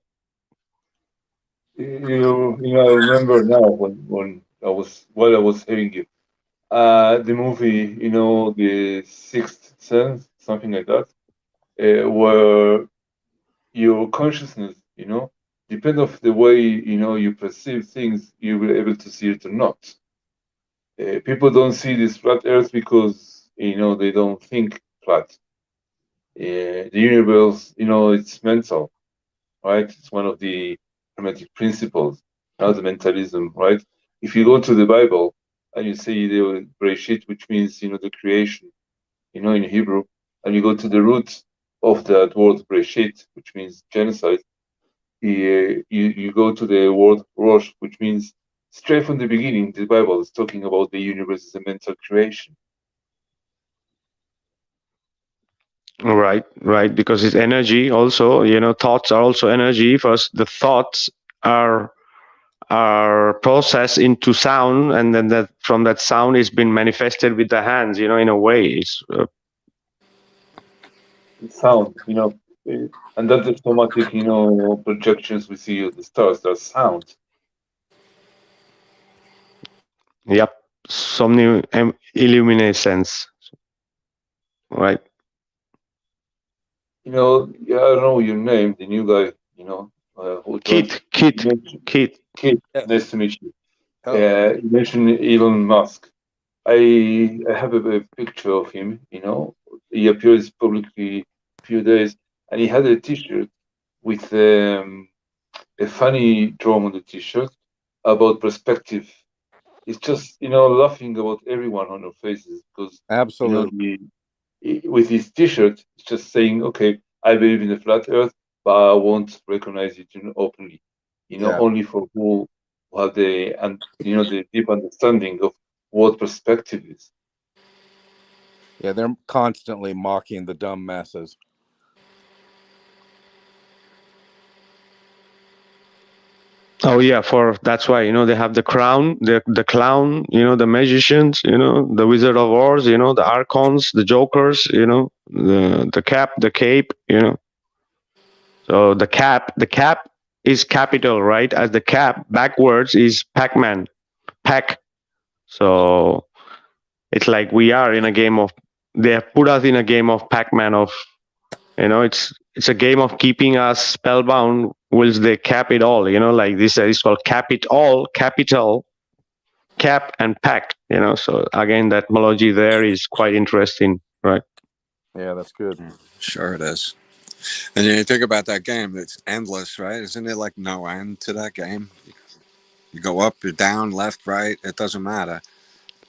I remember now when I was hearing you. The movie, The Sixth Sense, something like that, where your consciousness, depend of the way, you perceive things, you will be able to see it or not. People don't see this flat Earth because, they don't think flat. The universe, it's mental, right? It's one of the hermetic principles, the mentalism, right? If you go to the Bible and you see the Bereshit, which means, the creation, in Hebrew, and you go to the root of that word Bereshit, which means genocide, you go to the word Rosh, which means straight from the beginning, the Bible is talking about the universe as a mental creation. Right, right, because it's energy also, thoughts are also energy. First, the thoughts are processed into sound, and then that from that sound is been manifested with the hands, in a way. It's It's sound, and that's the somatic, projections we see of the stars. That's sound. yep, illuminescence, right? Yeah, I don't know your name, the new guy, who joined. Kit, You Kit, mentioned Kit. Kate. Yes. Nice to meet you. Oh, You mentioned Elon Musk. I have a picture of him. He appears publicly a few days, and he had a T-shirt with a funny drawing on the T-shirt about perspective. It's just laughing about everyone on their faces because absolutely. with his T-shirt, it's just saying, "Okay, I believe in the flat Earth, but I won't recognize it openly. Yeah. Only for who have the deep understanding of what perspective is." Yeah. They're constantly mocking the dumb masses. Oh yeah, for that's why they have the crown, the clown, the magicians, the Wizard of Oz, the archons, the jokers, the cap, the cape, So the cap is capital, right? As the cap backwards is Pac-Man, Pac. So it's like we are in a game of. They have put us in a game of Pac-Man. Of it's a game of keeping us spellbound. Whilst they cap it all, like this is called cap it all, capital, cap and pack. So again, that etymology there is quite interesting, right? Yeah, that's good. Sure it is. And you think about that game, it's endless, right? Isn't it like no end to that game? You go up, you're down, left, right, it doesn't matter.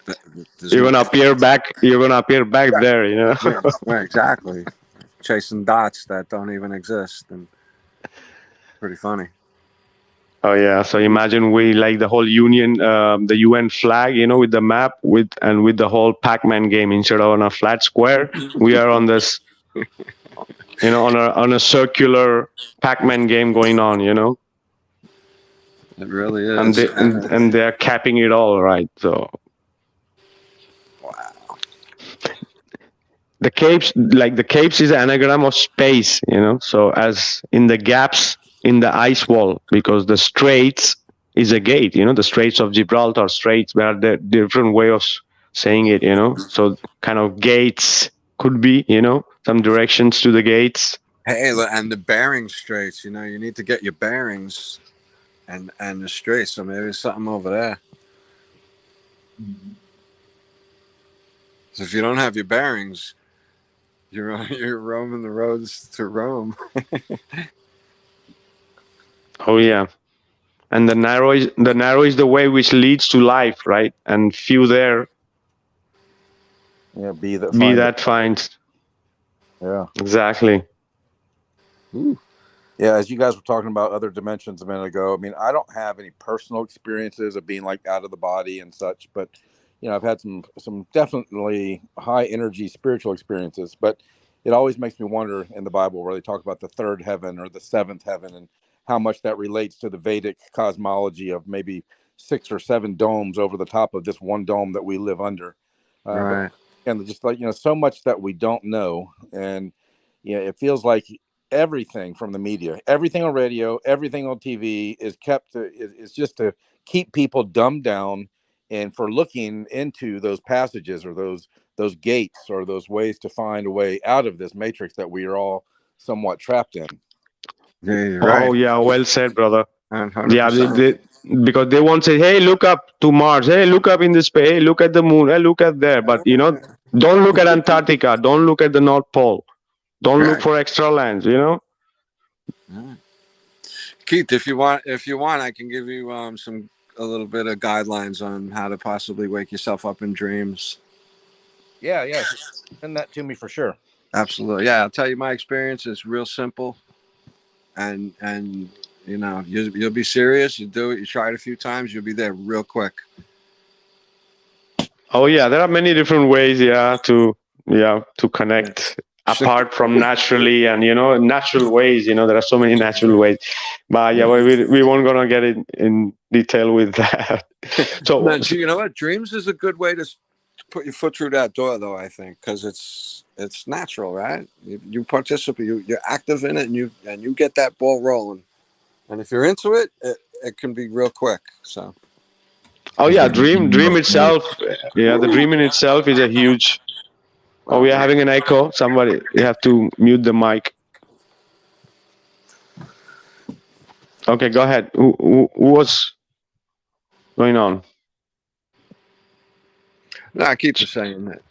There's You're no. gonna appear back. You're gonna appear back there, Yeah, yeah, exactly. Chasing dots that don't even exist, and pretty funny. Oh yeah. So imagine we like the whole the UN flag, with the map with the whole Pac-Man game instead of on a flat square, we are on this, on a circular Pac-Man game going on, It really and is. they and they're capping it all, right? So Wow. the capes is an anagram of space, so as in the gaps in the ice wall, because the straits is a gate, the straits of Gibraltar, straits, where the different way of saying it, so kind of gates could be, some directions to the gates. Hey, and the bearing straits. You need to get your bearings and the straits. So maybe there's something over there. So if you don't have your bearings, you're roaming the roads to Rome. Oh yeah. And the narrow is the way which leads to life, right? And few there Yeah, be that be find it. that finds. Yeah. Exactly. Ooh. Yeah, as you guys were talking about other dimensions a minute ago, I mean, I don't have any personal experiences of being like out of the body and such, but I've had some definitely high energy spiritual experiences. But it always makes me wonder in the Bible where they talk about the third heaven or the seventh heaven and how much that relates to the Vedic cosmology of maybe 6 or 7 domes over the top of this one dome that we live under. Right. And just like so much that we don't know, and it feels like everything from the media, everything on radio, everything on TV is kept is just to keep people dumbed down, and for looking into those passages or those gates or those ways to find a way out of this matrix that we are all somewhat trapped in. Yeah, you're Oh right. yeah, well said, brother. Yeah, 100%. because they won't say, "Hey, look up to Mars. Hey, look up in the space. Hey, look at the moon. Hey, look at there." But don't look at Antarctica. Don't look at the North Pole. Don't look Right. for extra lands. You know. Right. Keith, if you want, I can give you some a little bit of guidelines on how to possibly wake yourself up in dreams. Yeah. Send that to me for sure. Absolutely. Yeah, I'll tell you my experience is real simple, and you'll be serious. You do it. You try it a few times. You'll be there real quick. Oh yeah, there are many different ways. To Yeah. connect Simple. apart from naturally and natural ways. There are so many natural ways. But yeah, we won't gonna get in detail with that. So No, you know what? Dreams is a good way to put your foot through that door, though. I think because it's natural, right? You participate, you're active in it, and you get that ball rolling. And if you're into it, it can be real quick. So oh It's yeah, the beginning dream of growth. itself. Yeah, the dream in itself is a huge. Oh, we are having an echo. Somebody, you have to mute the mic. Okay, go ahead. Who was going on? no, I keep saying that,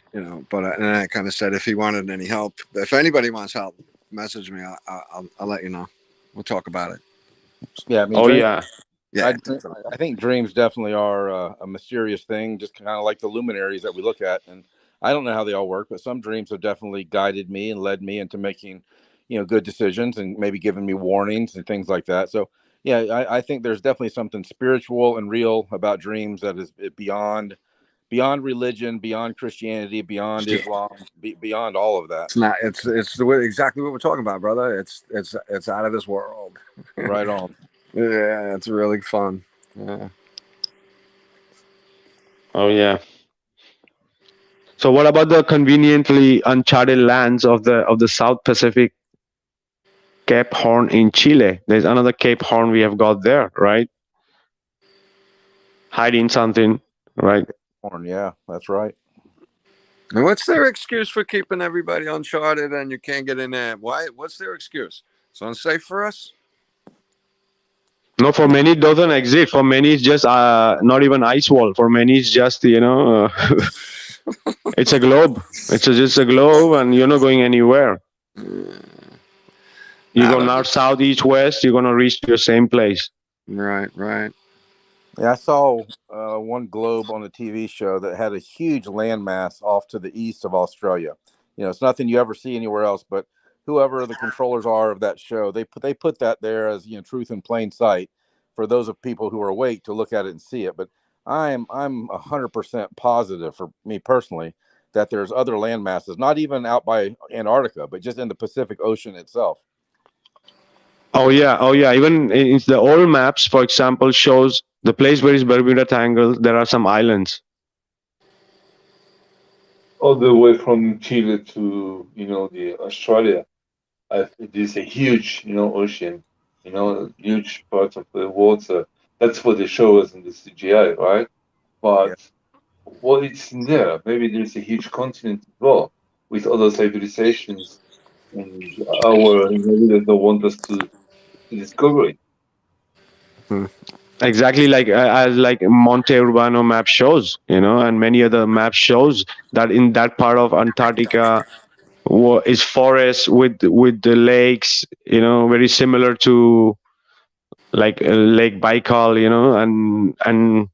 But and I kind of said if he wanted any help, if anybody wants help, message me. I'll let you know. We'll talk about it. Yeah, I mean, Oh yeah. Yeah, I think dreams definitely are a mysterious thing, just kind of like the luminaries that we look at. And I don't know how they all work, but some dreams have definitely guided me and led me into making, good decisions and maybe giving me warnings and things like that. So, yeah, I think there's definitely something spiritual and real about dreams that is beyond religion, beyond Christianity, beyond Islam, beyond all of that. it's not. It's the way, exactly what we're talking about, brother. It's out of this world. Right on. Yeah, it's really fun. Yeah. Oh yeah. So what about the conveniently uncharted lands of the South Pacific, Cape Horn in Chile? There's another Cape Horn we have got there, right? Hiding something, right? Yeah, that's right. And what's their excuse for keeping everybody uncharted and you can't get in there? Why? What's their excuse? It's unsafe for us. No, for many it doesn't exist. For many it's just not even ice wall. For many it's just it's a globe. It's just a globe, and you're not going anywhere. You go north, south, east, west. You're gonna reach your same place. Right. Yeah, I saw one globe on a TV show that had a huge landmass off to the east of Australia. It's nothing you ever see anywhere else. But whoever the controllers are of that show, they put that there as truth in plain sight for those of people who are awake to look at it and see it. But I'm 100% positive for me personally that there's other land masses, not even out by Antarctica, but just in the Pacific Ocean itself. Oh yeah. Even in the old maps, for example, shows the place where is Bermuda Triangle. There are some islands. All the way from Chile to the Australia. It is a huge ocean, huge part of the water. That's what they show us in the CGI, right? But what it's in there, maybe there's a huge continent as well with other civilizations, and our inhabitants don't want us to discover it. Exactly like as like Monte Urbano map shows, and many other map shows that in that part of Antarctica is forest with the lakes, very similar to like Lake Baikal, and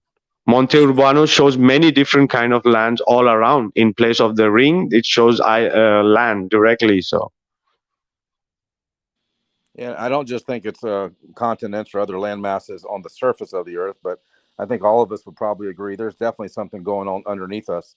Monte Urbano shows many different kind of lands all around. In place of the ring, it shows land directly. So Yeah, I don't just think it's continents or other land masses on the surface of the Earth, but I think all of us would probably agree there's definitely something going on underneath us.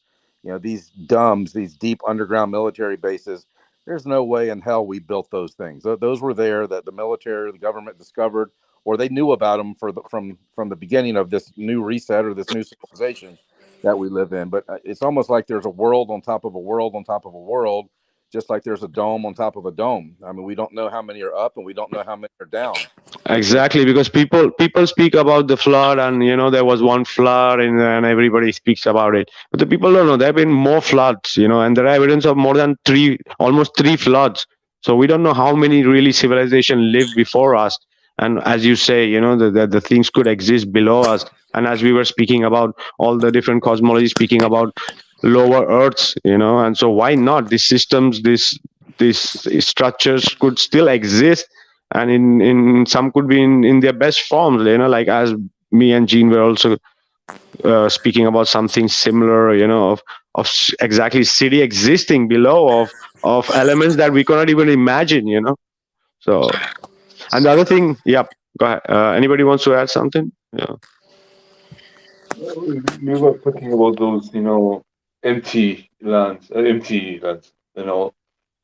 These DUMBs, these deep underground military bases, there's no way in hell we built those things. Those were there that the military, the government discovered, or they knew about them from the beginning of this new reset or this new civilization that we live in. But it's almost like there's a world on top of a world on top of a world, just like there's a dome on top of a dome. I mean, we don't know how many are up and we don't know how many are down. exactly, because people speak about the flood, and there was one flood, and everybody speaks about it, but the people don't know there have been more floods, and there are evidence of more than almost three floods So we don't know how many really civilization lived before us. And as you say, the things could exist below us. And as we were speaking about all the different cosmology, speaking about lower Earths, and so why not? These systems, these structures could still exist, and in some could be in their best forms. Like as me and Jean were also speaking about something similar, of exactly city existing below of elements that we cannot even imagine. So, and the other thing, yeah, go ahead. Anybody wants to add something? Yeah. We were talking about those, empty lands,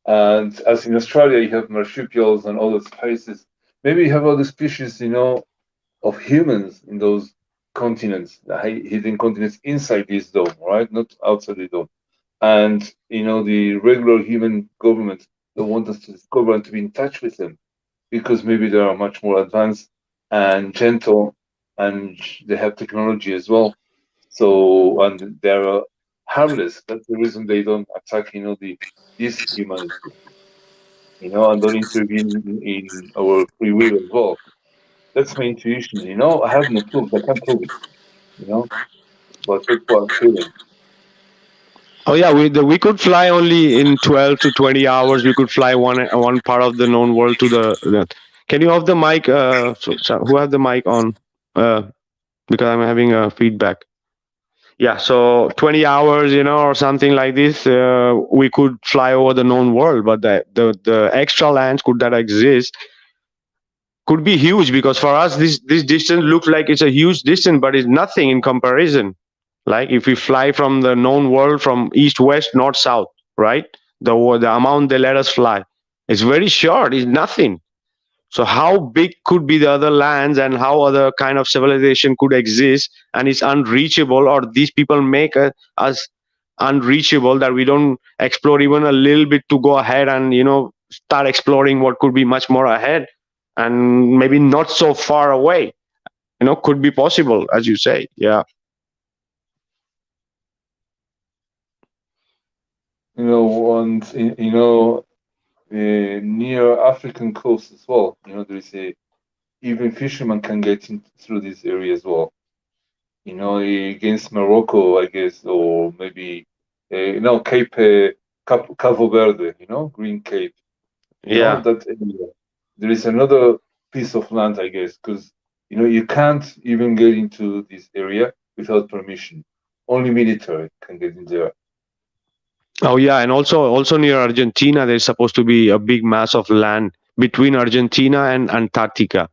and as in Australia, you have marsupials and other species. Maybe you have other species, of humans in those continents, the hidden continents inside this dome, right? Not outside the dome. And the regular human government don't want us to discover and to be in touch with them because maybe they are much more advanced and gentle, and they have technology as well. So and they're harmless. That's the reason they don't attack, this humanity, and don't intervene in our free will as well. That's my intuition. I have no proof. I can't prove it. You know, but that's what I'm feeling. Oh yeah, we could fly only in 12 to 20 hours. We could fly one part of the known world to the. Can you off the mic? So who have the mic on? Because I'm having a feedback. Yeah, so 20 hours, or something like this, we could fly over the known world. But the extra lands could that exist could be huge, because for us this distance looks like it's a huge distance, but it's nothing in comparison. Like if we fly from the known world from east, west, north, south, right? The amount they let us fly, it's very short. It's nothing. So how big could be the other lands, and how other kind of civilization could exist, and it's unreachable, or these people make us unreachable, that we don't explore even a little bit to go ahead and start exploring what could be much more ahead, and maybe not so far away. Could be possible, as you say. Yeah. And near African coast as well. There is even fishermen can get in through this area as well. Against Morocco, I guess, or maybe no, Cape Cabo Verde. Green Cape. Yeah. That area. There is another piece of land, I guess, because you can't even get into this area without permission. Only military can get in there. Oh yeah, and also near Argentina, there's supposed to be a big mass of land between Argentina and Antarctica.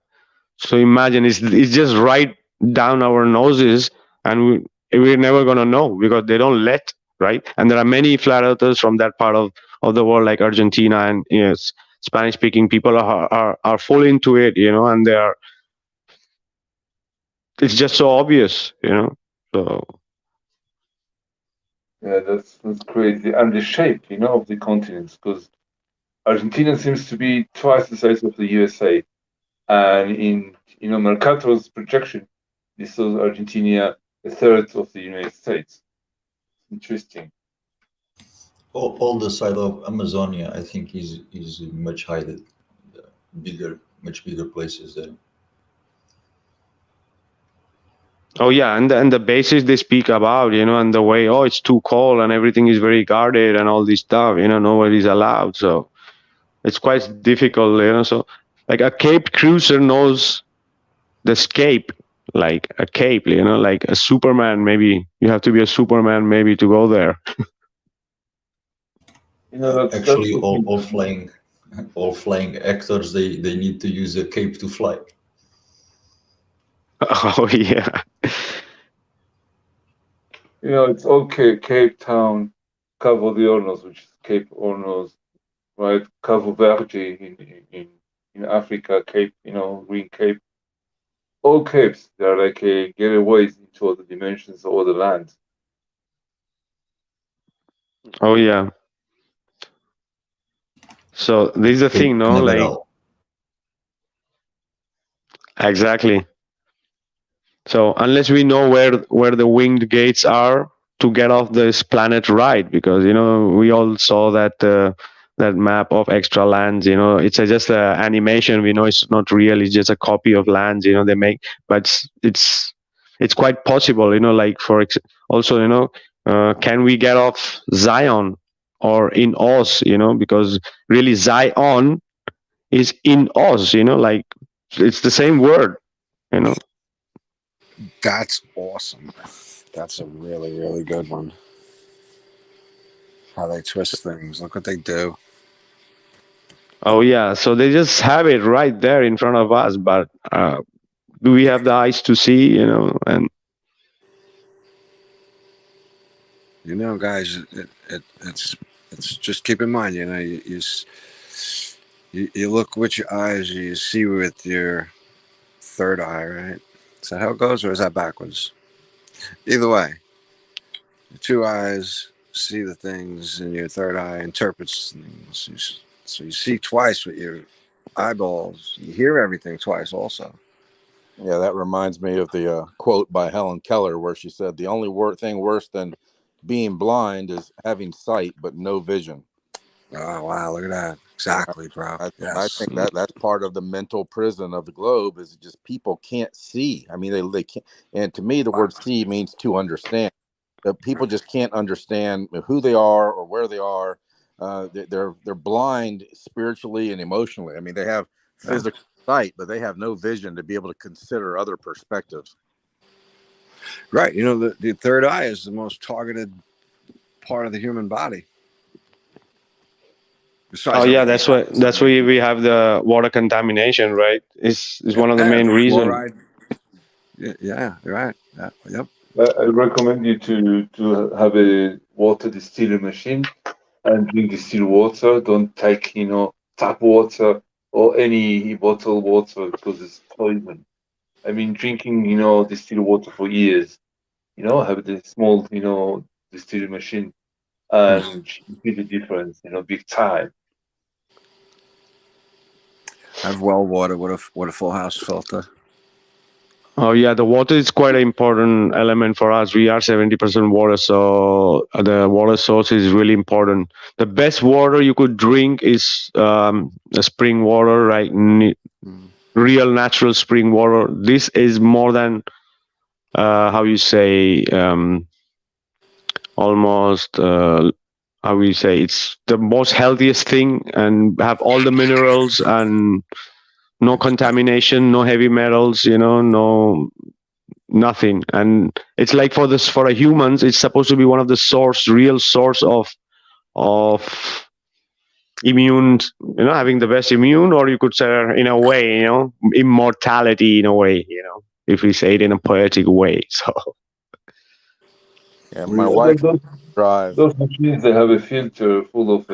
So imagine it's just right down our noses, and we're never gonna know because they don't let, right. And there are many flat earthers from that part of the world, like Argentina, and yes, Spanish speaking people are full into it, and they are. It's just so obvious. So Yeah, that's crazy. And the shape, of the continents, because Argentina seems to be twice the size of the USA. And in Mercator's projection, this shows Argentina a third of the United States. Interesting. All the side of Amazonia, I think, is much higher, much bigger places there. oh yeah, and the basis they speak about, and the way, oh, it's too cold and everything is very guarded and all this stuff, nobody's allowed. So it's quite difficult. So like a Cape cruiser knows the scape, like a cape, like a Superman. Maybe you have to be a Superman maybe to go there. That's Actually, all flying actors, they need to use a cape to fly. Oh yeah. It's okay. Cape Town, Cabo de Hornos, which is Cape Hornos, right? Cabo Verde in Africa, Cape, Green Cape. All capes, they're like getaways into other dimensions or other lands. Oh yeah. So this is the thing, Cape no? Like Canaveral. exactly. So unless we know where the winged gates are to get off this planet, right? Because we all saw that that map of extra lands. It's just a animation. We know it's not real. It's just a copy of lands. They make, but it's quite possible. Like also, can we get off Zion or in Oz? Because really Zion is in Oz. Like it's the same word. That's awesome. That's a really, really good one. How they twist things. Look what they do. Oh yeah, so they just have it right there in front of us, but do we have the eyes to see? And Guys, it's just keep in mind. You look with your eyes, you see with your third eye, right? Is that how it goes, or is that backwards? Either way, your two eyes see the things, and your third eye interprets things. So you see twice with your eyeballs. You hear everything twice, also. Yeah, that reminds me of the quote by Helen Keller where she said, "The only thing worse than being blind is having sight but no vision." Oh wow! Look at that. Exactly, bro. I Yes. think that's part of the mental prison of the globe is just people can't see. I mean, they can't. And to me, the word "see" means to understand. But people just can't understand who they are or where they are. They're blind spiritually and emotionally. I mean, they have physical sight, but they have no vision to be able to consider other perspectives. Right. The third eye is the most targeted part of the human body. Oh yeah, that's why we have the water contamination, right? Is one of the main reasons. Yeah, right. Yeah, yep. I recommend you to have a water distiller machine and drink distilled water. Don't take tap water or any bottled water because it's poison. I mean, drinking distilled water for years. Have the small distilled machine and you see the difference. Big time. I have well water with a full house filter. Oh yeah, the water is quite an important element for us. We are 70% water, so the water source is really important. The best water you could drink is the spring water, right? Real natural spring water. This is more than how you say almost how we say it's the most healthiest thing and have all the minerals and no contamination, no heavy metals, no nothing. And it's like for a humans, it's supposed to be one of the real source of immune, having the best immune, or you could say in a way, immortality in a way, if we say it in a poetic way. So yeah, my wife drives. Those machines, they have a filter full of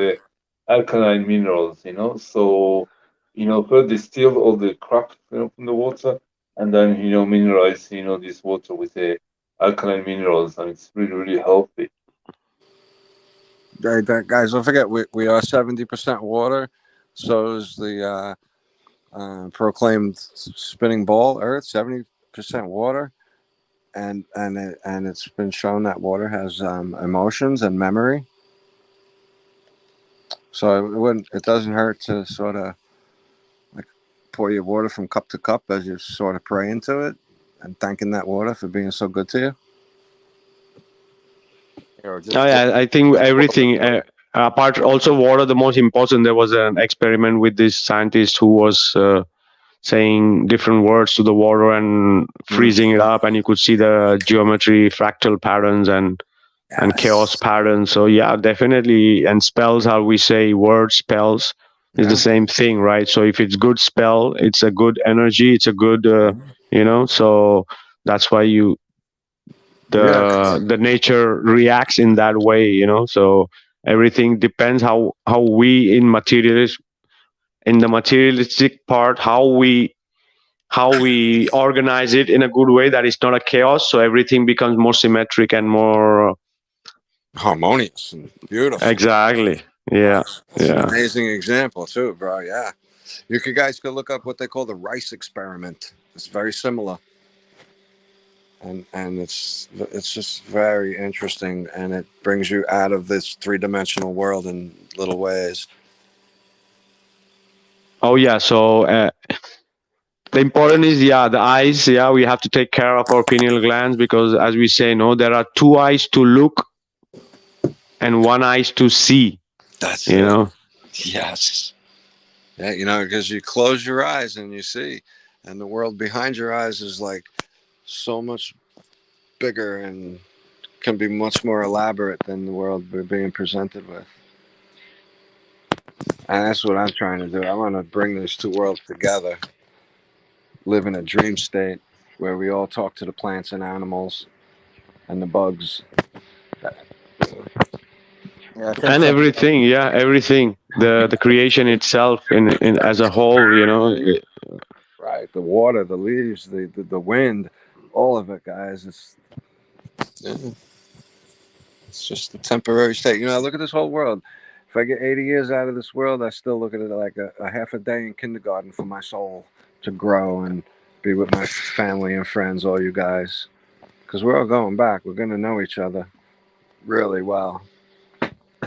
alkaline minerals, So, first distill all the crap from the water, and then mineralize this water with the alkaline minerals, and it's really, really healthy. Guys, don't forget we are 70% water. So is the proclaimed spinning ball Earth, 70% water, and it's been shown that water has emotions and memory. So it doesn't hurt to sort of like pour your water from cup to cup as you sort of pray into it and thanking that water for being so good to you. yeah, I think everything apart also water, the most important. There was an experiment with this scientist who was saying different words to the water and freezing it up, and you could see the geometry, fractal patterns, and chaos patterns. So yeah, definitely. And spells, how we say word spells, is the same thing, right? So if it's good spell, it's a good energy, it's a good so that's why the nature reacts in that way, so everything depends how we in the materialistic part, how we organize it in a good way that it's not a chaos, so everything becomes more symmetric and more harmonious and beautiful. Exactly. Yeah. It's an amazing example too, bro. Yeah. You guys could look up what they call the rice experiment. It's very similar. And it's just very interesting, and it brings you out of this three-dimensional world in little ways. Oh yeah. So the important is the eyes. Yeah, we have to take care of our pineal glands because, as we say, no, there are two eyes to look and one eyes to see. That's You it. know. Yes. Yeah, because you close your eyes and you see, and the world behind your eyes is like so much bigger and can be much more elaborate than the world we're being presented with. And that's what I'm trying to do. I want to bring these two worlds together, live in a dream state where we all talk to the plants and animals and the bugs. Yeah, I think And something. everything, yeah, everything. The creation itself in as a whole, you know. Right, the water, the leaves, the wind, all of it, guys. Yeah, it's just a temporary state. I look at this whole world. If I get 80 years out of this world, I still look at it like a half a day in kindergarten for my soul to grow and be with my family and friends, all you guys. Because we're all going back. We're going to know each other really well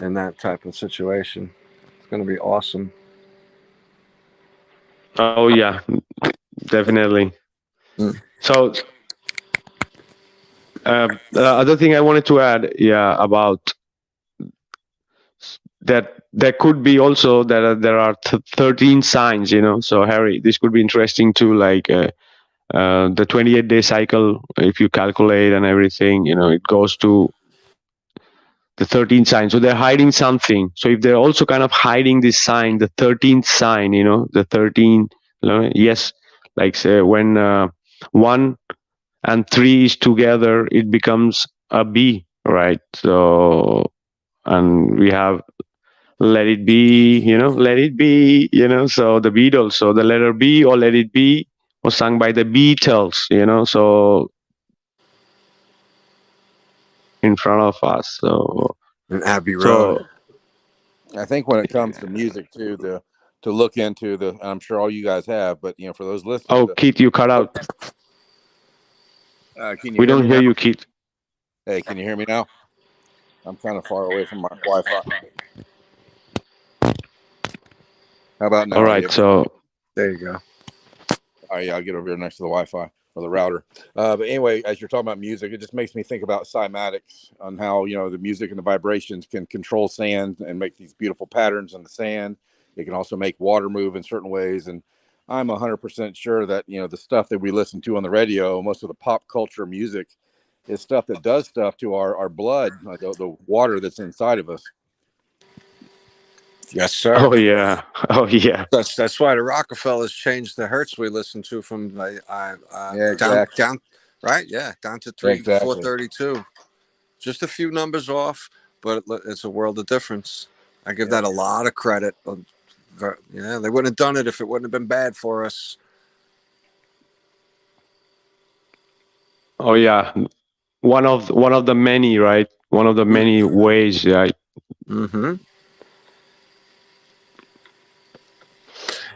in that type of situation. It's going to be awesome. Oh yeah, definitely. Mm. So the other thing I wanted to add, yeah, about that there could be also that there are 13 signs, you know. So Harry, this could be interesting too, like the 28-day cycle. If you calculate and everything, you know, it goes to the 13th sign. So they're hiding something. So if they're also kind of hiding this sign, the 13th sign, you know, the 13, yes, like say when 1 and 3 is together, it becomes a B, right? So, and we have let it be, you know, let it be, you know. So the Beatles, so the letter B or let it be was sung by the Beatles, you know, so in front of us. So, And Abbey Road. I think when it comes to music too, to look into I'm sure all you guys have, but for those listening, Keith, you cut out. Can you We hear don't me hear now? you, Keith. Hey, can you hear me now? I'm kind of far away from my Wi-Fi. How about now? All Are you right, able? so There you go. All right, yeah, I'll get over here next to the Wi-Fi or the router. But anyway, as you're talking about music, it just makes me think about cymatics on how the music and the vibrations can control sand and make these beautiful patterns in the sand. It can also make water move in certain ways, and I'm 100% sure that the stuff that we listen to on the radio, most of the pop culture music, is stuff that does stuff to our blood, the water that's inside of us. Yes, sir. oh yeah, That's why the Rockefellers changed the hertz we listen to from Yeah, down exactly. right, yeah, down to Exactly. 432. Just a few numbers off, but it's a world of difference. I give that a lot of credit. Yeah, they wouldn't have done it if it wouldn't have been bad for us. oh yeah. One of the many, right? One of the many ways, right? Mm-hmm.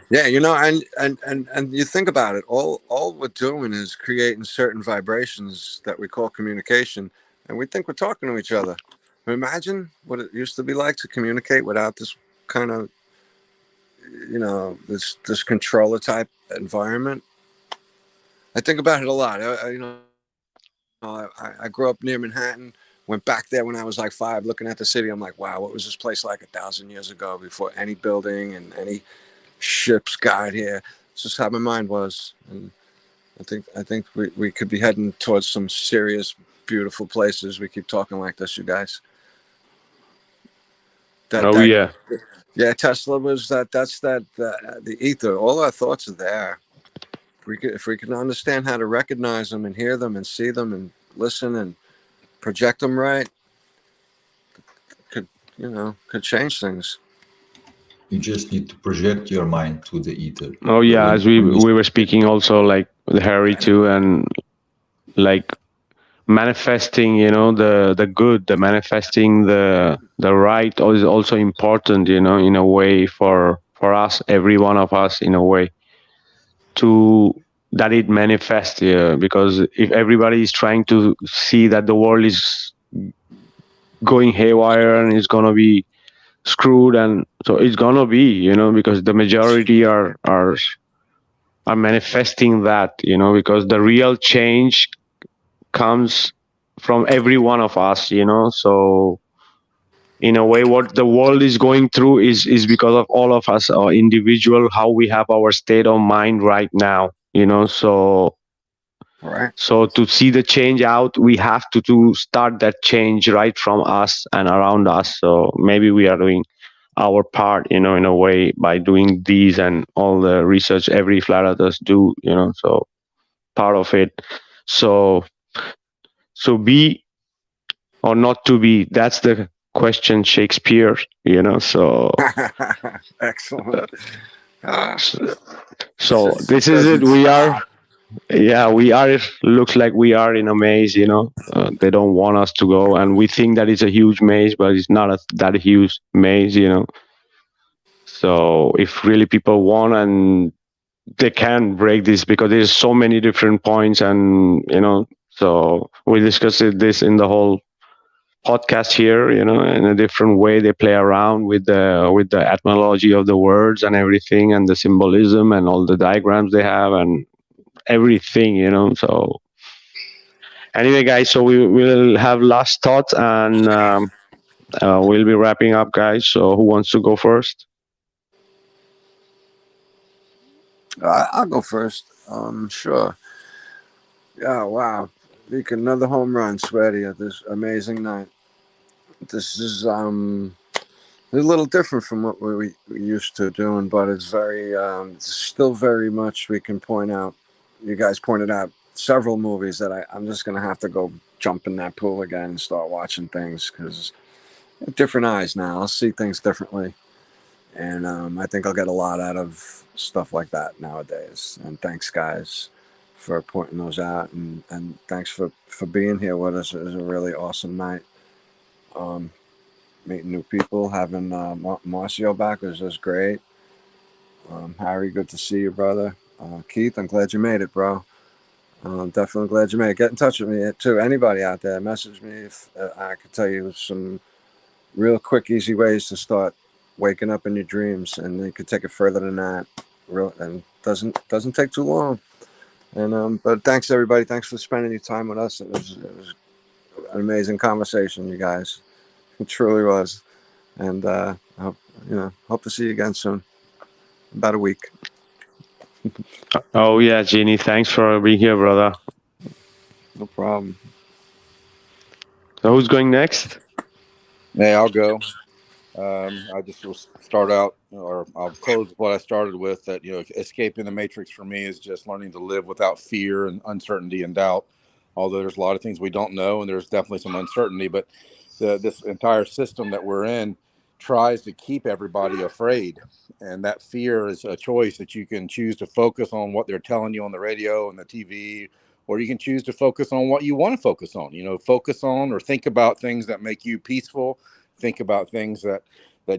Yeah, and you think about it, all we're doing is creating certain vibrations that we call communication, and we think we're talking to each other. Imagine what it used to be like to communicate without this kind of, this controller type environment. I think about it a lot. I grew up near Manhattan. Went back there when I was like 5, looking at the city. I'm like, wow, what was this place like 1,000 years ago before any building and any ships got here? It's just how my mind was, and I think we could be heading towards some serious, beautiful places. We keep talking like this, you guys. That Oh that yeah. yeah, Tesla was the ether. All our thoughts are there. If we can understand how to recognize them and hear them and see them and listen and project them right, could could change things. You just need to project your mind to the ether. Oh yeah, as we When you were speaking also, like with Harry too, and like manifesting, the good, the manifesting the right is also important, in a way for us, every one of us, in a way, to that it manifests. Yeah, because if everybody is trying to see that the world is going haywire and it's gonna be screwed, and so it's gonna be, because the majority are manifesting that, because the real change comes from every one of us, so in a way what the world is going through is because of all of us, our individual, how we have our state of mind right now, so Right. to see the change out, we have to start that change right from us and around us. So maybe we are doing our part, in a way, by doing these and all the research every flat earthers do, so part of it. So be or not to be, that's the question, Shakespeare, so Excellent. Ah, so it this is it. doesn't We are, stop. yeah, we are, looks like we are in a maze, they don't want us to go, and we think that it's a huge maze, but it's not that huge maze, so if really people want, and they can break this, because there's so many different points, and so we discussed this in the whole podcast here, in a different way. They play around with the etymology of the words and everything, and the symbolism and all the diagrams they have and everything, so anyway, guys, so we will have last thoughts, and we'll be wrapping up, guys. So who wants to go first? I'll go first. Sure. Yeah. Wow. Vikka, another home run, sweaty, at this amazing night. This is a little different from what we used to doing, but it's it's still very much we can point out. You guys pointed out several movies that I'm just gonna have to go jump in that pool again and start watching things, because different eyes now. I'll see things differently, and I think I'll get a lot out of stuff like that nowadays. And thanks, guys, for pointing those out, and thanks for being here with us. It was a really awesome night. Um, Meeting new people, having Marcio back was great. Harry, good to see you, brother. Keith, I'm glad you made it, bro. Definitely glad you made it. Get in touch with me too. Anybody out there, message me if I could tell you some real quick, easy ways to start waking up in your dreams, and you could take it further than that. Real, and doesn't take too long. And but thanks everybody. Thanks for spending your time with us. It was an amazing conversation, you guys. It truly was. And hope to see you again soon. About a week. Oh yeah, Jeannie, thanks for being here, brother. No problem. So who's going next? Hey, I'll go. I just will start out, or I'll close with what I started with, that, escaping the matrix for me is just learning to live without fear and uncertainty and doubt. Although there's a lot of things we don't know, and there's definitely some uncertainty, but this entire system that we're in tries to keep everybody afraid. And that fear is a choice that you can choose to focus on what they're telling you on the radio and the TV, or you can choose to focus on what you want to focus on. Focus on or think about things that make you peaceful. Think about things that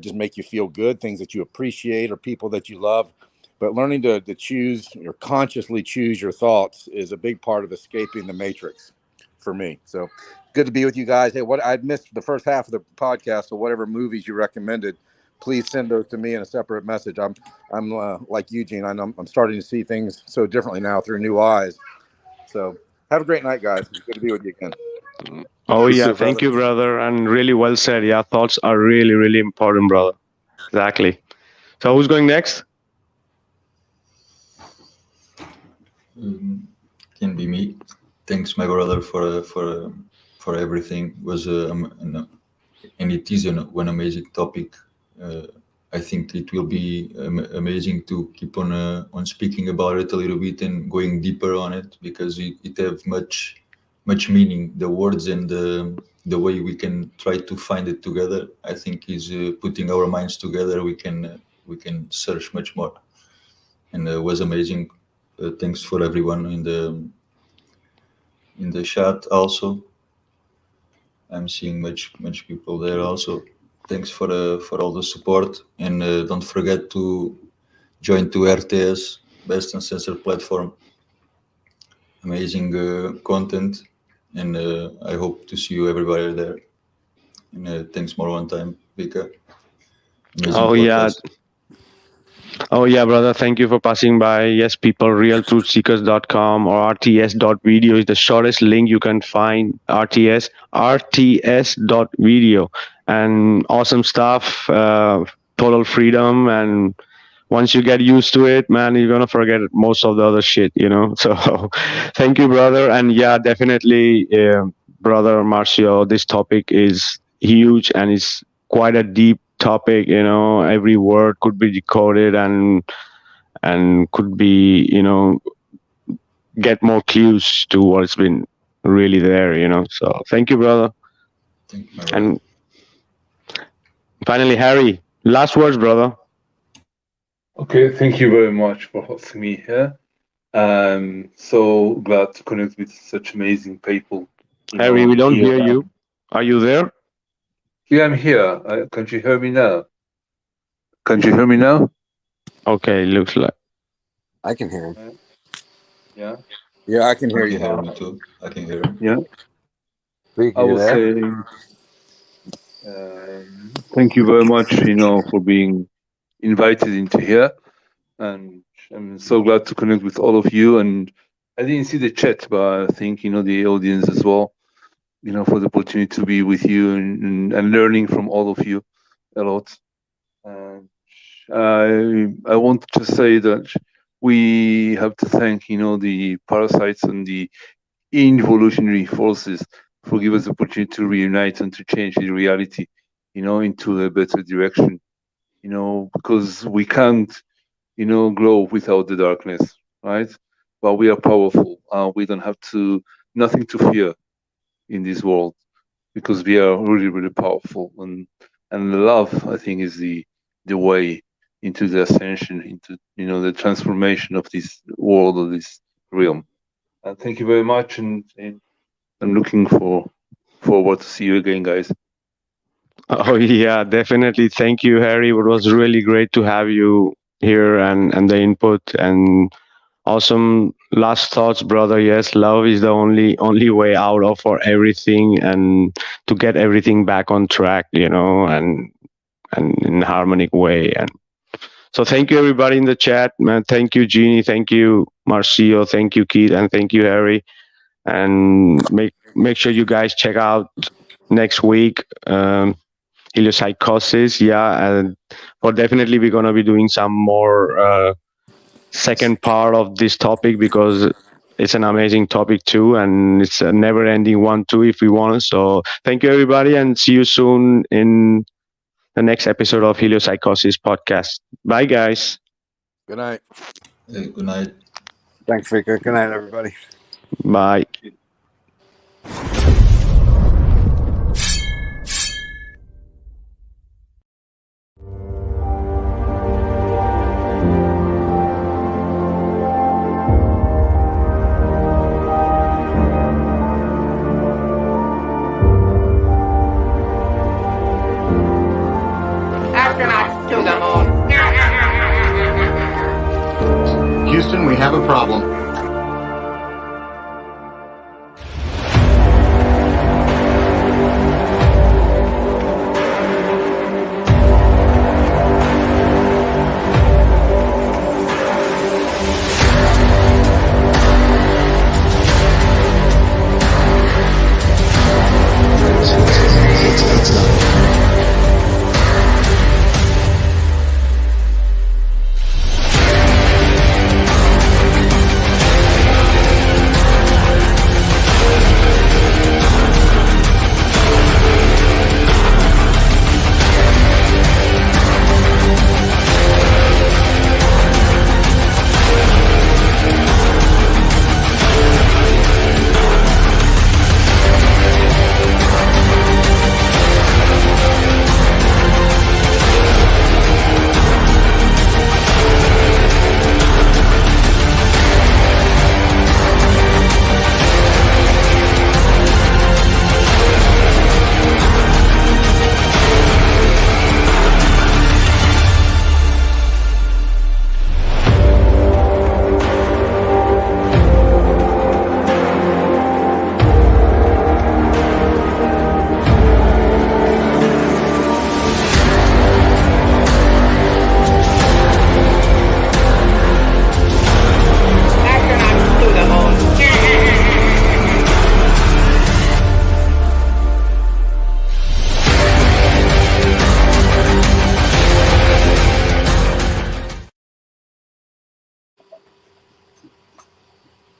just make you feel good, things that you appreciate, or people that you love. But learning to choose, or consciously choose your thoughts, is a big part of escaping the matrix for me. So good to be with you guys. Hey, what I missed the first half of the podcast, so whatever movies you recommended, please send those to me in a separate message. I'm like Eugene. I'm starting to see things so differently now through new eyes. So have a great night, guys. It's good to be with you again. Oh You yeah, too, thank brother. you, brother, and really well said. Yeah, thoughts are really, really important, brother. Exactly. So who's going next? Can be me. Thanks, my brother, for everything. Was and it is one amazing topic. I think it will be amazing to keep on speaking about it a little bit and going deeper on it, because it have much meaning. The words and the way we can try to find it together, I think, is putting our minds together. We can search much more, and was amazing. Thanks for everyone in the chat also. I'm seeing much people there also. Thanks for all the support, and don't forget to join to RTS, best and censored platform. Amazing content, and I hope to see you everybody there. And thanks more one time, Vikka. Amazing Oh yeah, podcast. oh yeah, brother. Thank you for passing by. Yes, people, realtruthseekers.com or rts.video is the shortest link you can find. rts.video, and awesome stuff. Total freedom, and once you get used to it, man, you're gonna forget most of the other shit, you know. So, thank you, brother. And yeah, definitely, brother Marcio, this topic is huge and it's quite a deep topic. You know, every word could be decoded and could be, you know, get more clues to what's been really there. You know. So, thank you, brother. Thank you, my brother. And finally, Harry, last words, brother. Okay, thank you very much for hosting me here. So glad to connect with such amazing people. Harry, we don't here. hear you. Are you there? Yeah, I'm here. Can't you hear me now? Can't you hear me now? Okay, looks like. I can hear him. Yeah. Yeah, I can hear I you. can hear him too. I can hear him. Yeah. Vikka, I you was there? saying, thank you very much, for being invited into here, and I'm so glad to connect with all of you. And I didn't see the chat, but I think the audience as well. For the opportunity to be with you and learning from all of you a lot. And I want to say that we have to thank the parasites and the involutionary forces for giving us the opportunity to reunite and to change the reality, into a better direction. Because we can't, grow without the darkness, right? But we are powerful. We don't have nothing to fear in this world because we are really, really powerful. And love, I think, is the way into the ascension, into the transformation of this world, of this realm. Thank you very much, and I'm looking forward to see you again, guys. Oh yeah, definitely. Thank you, Harry. It was really great to have you here and the input and awesome last thoughts, brother. Yes, love is the only way out of for everything and to get everything back on track, you know, and in harmonic way. And so thank you everybody in the chat, man. Thank you, Jeannie. Thank you, Marcio. Thank you, Keith, and thank you, Harry. And make sure you guys check out next week. Heliopsychosis, yeah, and but definitely we're gonna be doing some more second part of this topic because it's an amazing topic too, and it's a never-ending one too if we want. So thank you everybody, and see you soon in the next episode of Heliopsychosis podcast. Bye, guys. Good night. Hey, good night. Thanks, Vikka. Good night, everybody. Bye. Astronauts to the moon. Houston, we have a problem.